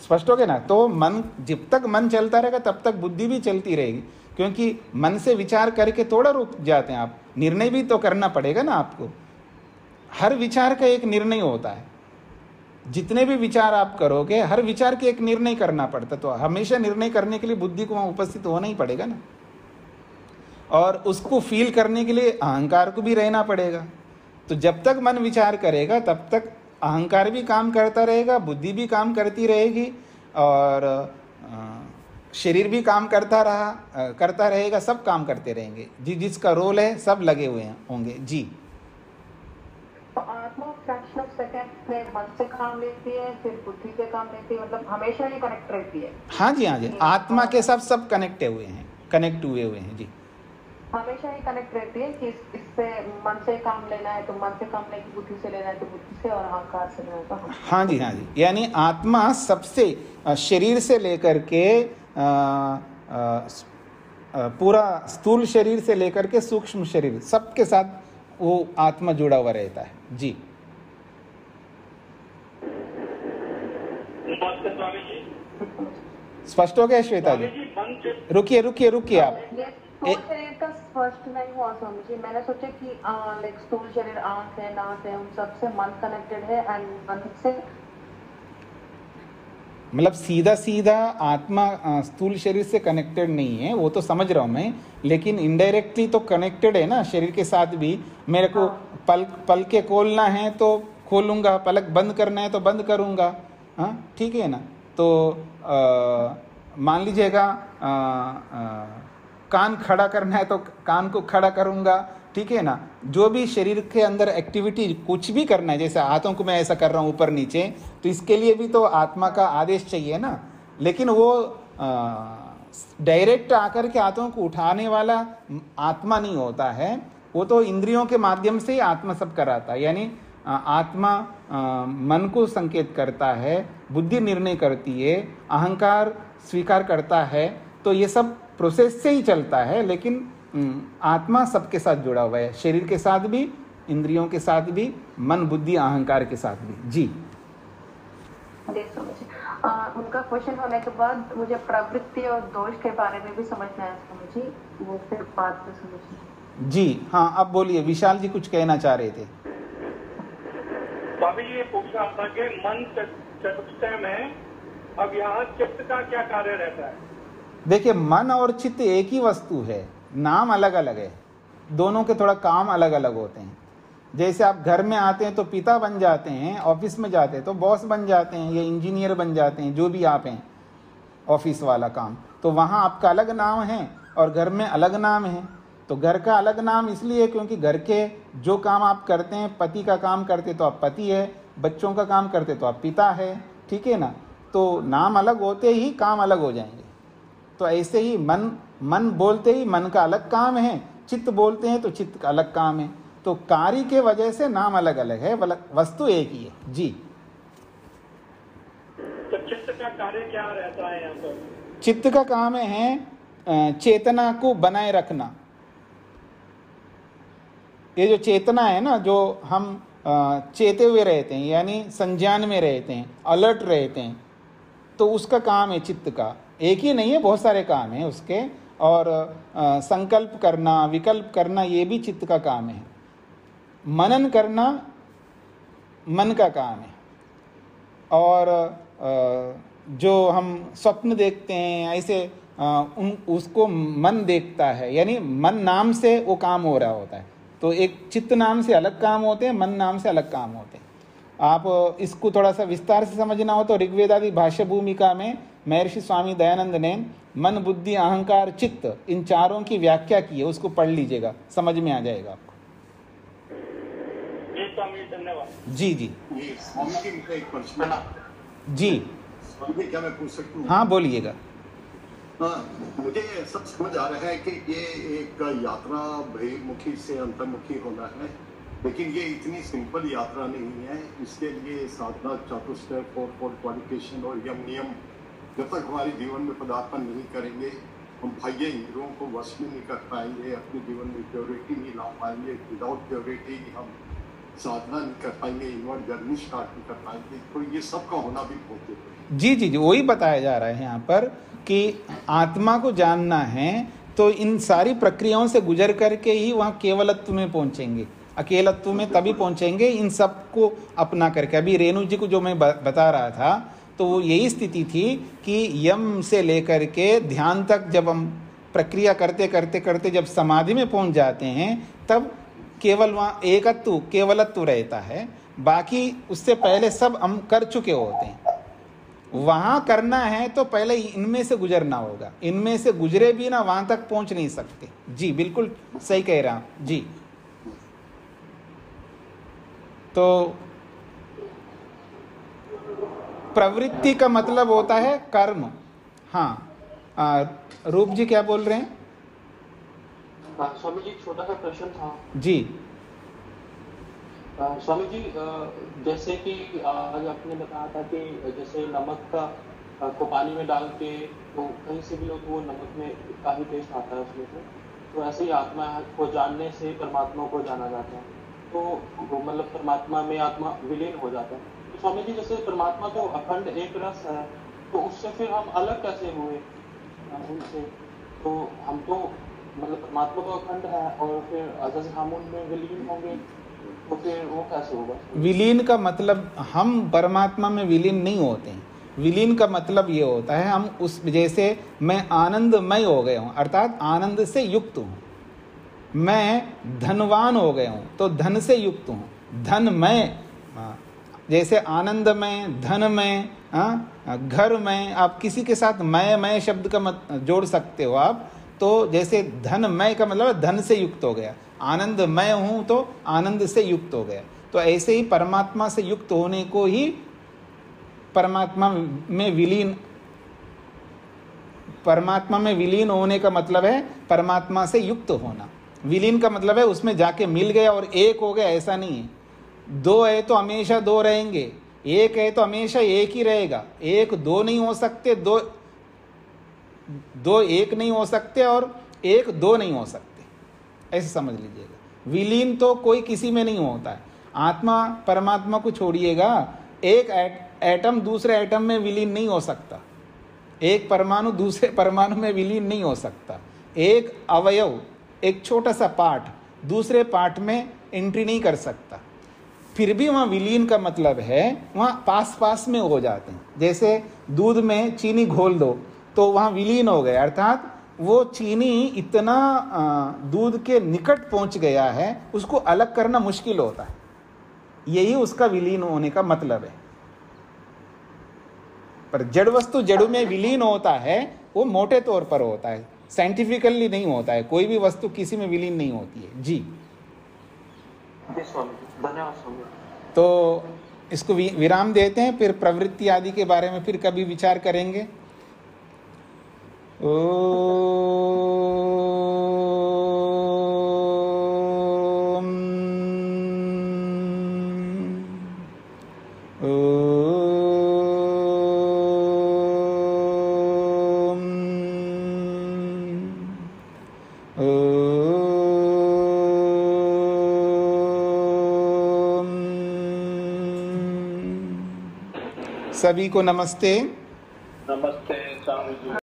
स्पष्ट हो गया ना। तो मन, जब तक मन चलता रहेगा तब तक बुद्धि भी चलती रहेगी, क्योंकि मन से विचार करके थोड़ा रुक जाते हैं आप, निर्णय भी तो करना पड़ेगा ना आपको। हर विचार का एक निर्णय होता है, जितने भी विचार आप करोगे, हर विचार के एक निर्णय करना पड़ता, तो हमेशा निर्णय करने के लिए बुद्धि को वहाँ उपस्थित होना ही पड़ेगा ना। और उसको फील करने के लिए अहंकार को भी रहना पड़ेगा। तो जब तक मन विचार करेगा तब तक अहंकार भी काम करता रहेगा, बुद्धि भी काम करती रहेगी, और शरीर भी काम करता रहेगा, सब काम करते रहेंगे। जिसका रोल है सब लगे हुए होंगे। जी, तो आत्मा फ्रैक्शन ऑफ सेकंड में मन से काम लेती है, फिर बुद्धि से काम लेती है, मतलब हमेशा ही कनेक्ट रहती है। हाँ जी, आत्मा के साथ सब कनेक्ट हुए हैं। जी, हमेशा ही कनेक्ट रहती है कि इससे मन से काम लेना है तो मन से काम लेगी, बुद्धि से लेना है तो बुद्धि से, और अहंकार से लेना है तो। हाँ जी, यानी आत्मा सबसे, शरीर से लेकर के पूरा स्थूल शरीर से लेकर के सूक्ष्म शरीर, सबके साथ वो आत्मा जुड़ा हुआ रहता है। जी, स्पष्ट हो गया श्वेता जी? रुकिए आप। शरीर का स्पष्ट नहीं हुआ स्वामी जी। मैंने सोचा कि लाइक स्थूल शरीर, आंख है, नाक है, उन सबसे मन कनेक्टेड है, एंड मन से मतलब सीधा आत्मा स्थूल शरीर से कनेक्टेड नहीं है, वो तो समझ रहा हूँ मैं, लेकिन इनडायरेक्टली तो कनेक्टेड है ना शरीर के साथ भी। मेरे को पल के खोलना है तो खोलूँगा, पलक बंद करना है तो बंद करूँगा। हाँ, ठीक है ना। तो मान लीजिएगा कान खड़ा करना है तो कान को खड़ा करूँगा, ठीक है ना। जो भी शरीर के अंदर एक्टिविटी कुछ भी करना है, जैसे हाथों को मैं ऐसा कर रहा हूँ ऊपर नीचे, तो इसके लिए भी तो आत्मा का आदेश चाहिए ना। लेकिन वो डायरेक्ट आकर के हाथों को उठाने वाला आत्मा नहीं होता है, वो तो इंद्रियों के माध्यम से ही आत्मा सब कराता है। यानी आत्मा मन को संकेत करता है, बुद्धि निर्णय करती है, अहंकार स्वीकार करता है, तो ये सब प्रोसेस से ही चलता है। लेकिन आत्मा सबके साथ जुड़ा हुआ है, शरीर के साथ भी, इंद्रियों के साथ भी, मन बुद्धि अहंकार के साथ भी। जी उनका क्वेश्चन होने के बाद मुझे प्रवृत्ति और दोष के बारे में भी समझना है समझी, वो फिर बात में समझना। जी हाँ, अब बोलिए, विशाल जी कुछ कहना चाह रहे थे। भाभी ये पूछ रहा था कि मन चतुष्टय में अब यहाँ चित्त का क्या कार्य रहता है? देखिए, मन और चित्त एक ही वस्तु है, नाम अलग अलग है, दोनों के थोड़ा काम अलग अलग होते हैं। जैसे आप घर में आते हैं तो पिता बन जाते हैं, ऑफिस में जाते हैं तो बॉस बन जाते हैं, या इंजीनियर बन जाते हैं, जो भी आप हैं ऑफिस वाला काम, तो वहाँ आपका अलग नाम है और घर में अलग नाम है। तो घर का अलग नाम इसलिए क्योंकि घर के जो काम आप करते हैं, पति का काम करते तो आप पति है, बच्चों का काम करते तो आप पिता है, ठीक है ना। तो नाम अलग होते ही काम अलग हो जाएंगे। तो ऐसे ही मन बोलते ही मन का अलग काम है, चित्त बोलते हैं तो चित्त का अलग काम है। तो कार्य के वजह से नाम अलग अलग है, वस्तु एक ही है। जी, तो चित्त का कार्य क्या रहता है यहाँ पर? चित्त का काम है चेतना को बनाए रखना। ये जो चेतना है ना, जो हम चेते हुए रहते हैं, यानी संज्ञान में रहते हैं, अलर्ट रहते हैं, तो उसका काम है चित्त का। एक ही नहीं है, बहुत सारे काम हैं उसके। और संकल्प करना, विकल्प करना, ये भी चित्त का काम है। मनन करना मन का काम है। और जो हम स्वप्न देखते हैं ऐसे उसको मन देखता है, यानी मन नाम से वो काम हो रहा होता है। तो एक चित्त नाम से अलग काम होते हैं, मन नाम से अलग काम होते हैं। आप इसको थोड़ा सा विस्तार से समझना हो तो ऋग्वेदादि भाष्य भूमिका में महर्षि स्वामी दयानंद ने मन बुद्धि अहंकार चित्त, इन चारों की व्याख्या की है, उसको पढ़ लीजिएगा, समझ में आ जाएगा आपको। धन्यवाद। जी जी स्वामी जी, मुझे एक प्रश्न जी। स्वामी जी, क्या मैं पूछ सकता हूँ? हाँ बोलिएगा। मुझे सब समझ आ रहा है कि ये एक यात्रा बहिर्मुखी से अंतर्मुखी होना है, लेकिन ये इतनी सिंपल यात्रा नहीं है। इसके लिए साधना, चतुष्टय, फोर क्वालिफिकेशन और यम नियम जब तक हमारे जीवन में पदार्पण नहीं करेंगे, हम बाह्य इंद्रियों को वश में नहीं कर पाएंगे, अपने जीवन में प्योरिटी नहीं ला पाएंगे। विदाउट प्योरिटी हम साधना नहीं कर पाएंगे, इनवर्ड जर्नी स्टार्ट नहीं कर पाएंगे। तो ये सब का होना भी बहुत जरूरी है। जी जी जी, वही बताया जा रहा है यहाँ पर कि आत्मा को जानना है तो इन सारी प्रक्रियाओं से गुजर करके ही वहाँ केवलत्व में पहुँचेंगे। अकेलत्व में तभी पहुँचेंगे इन सब को अपना करके। अभी रेणु जी को जो मैं बता रहा था, तो वो यही स्थिति थी कि यम से लेकर के ध्यान तक जब हम प्रक्रिया करते करते करते जब समाधि में पहुँच जाते हैं, तब केवल वहाँ एकत्व, केवलत्व रहता है। बाकी उससे पहले सब हम कर चुके होते हैं। वहाँ करना है तो पहले इनमें से गुजरना होगा, इनमें से गुजरे भी ना वहाँ तक पहुँच नहीं सकते। जी बिल्कुल सही कह रहा हूँ जी। तो प्रवृत्ति का मतलब होता है कर्म। हाँ, रूप जी क्या बोल रहे हैं? स्वामी जी, छोटा सा प्रश्न था जी। स्वामी जी, जैसे कि आज आपने बताया था कि जैसे नमक को पानी में डाल के तो कहीं से भी वो नमक में का ही टेस्ट आता है उसमें से, तो ऐसे ही आत्मा को जानने से परमात्मा को जाना जाता है। तो वो मतलब परमात्मा में आत्मा विलीन हो जाता है। तो स्वामी जी, जैसे परमात्मा तो अखंड एक रस है, तो उससे फिर हम अलग कैसे हुए उनसे? तो हम तो मतलब परमात्मा तो अखंड है और फिर जैसे हम उनमें विलीन होंगे तो फिर वो कैसे होगा? विलीन का मतलब हम परमात्मा में विलीन नहीं होते हैं। विलीन का मतलब ये होता है हम उस, जैसे मैं आनंदमय हो गया हूँ, अर्थात आनंद से युक्त हूँ। मैं धनवान हो गया हूँ तो धन से युक्त हूँ, धनमय। जैसे आनंदमय, धनमय, घर में, आप किसी के साथ मैं शब्द का मत जोड़ सकते हो आप, तो जैसे धनमय का मतलब है धन से युक्त हो गया, आनंदमय हूं तो आनंद से युक्त हो गया। तो ऐसे ही परमात्मा से युक्त होने को ही परमात्मा में विलीन होने का मतलब है परमात्मा से युक्त होना। विलीन का मतलब है उसमें जाके मिल गया और एक हो गया, ऐसा नहीं है। दो है तो हमेशा दो रहेंगे, एक है तो हमेशा एक ही रहेगा। एक दो नहीं हो सकते, दो एक नहीं हो सकते और एक दो नहीं हो सकते, ऐसे समझ लीजिएगा। विलीन तो कोई किसी में नहीं होता है। आत्मा परमात्मा को छोड़िएगा, एक एटम दूसरे एटम में विलीन नहीं हो सकता, एक परमाणु दूसरे परमाणु में विलीन नहीं हो सकता, एक अवयव एक छोटा सा पार्ट दूसरे पार्ट में एंट्री नहीं कर सकता। फिर भी वहाँ विलीन का मतलब है वहाँ पास पास में हो जाते हैं। जैसे दूध में चीनी घोल दो तो वहाँ विलीन हो गया, अर्थात वो चीनी इतना दूध के निकट पहुँच गया है, उसको अलग करना मुश्किल होता है। यही उसका विलीन होने का मतलब है। पर जड़ वस्तु जड़ में विलीन होता है, वो मोटे तौर पर होता है, साइंटिफिकली नहीं होता है। कोई भी वस्तु किसी में विलीन नहीं होती है। जी धन्यवाद स्वामी। तो इसको विराम देते हैं, फिर प्रवृत्ति आदि के बारे में फिर कभी विचार करेंगे। सभी को नमस्ते।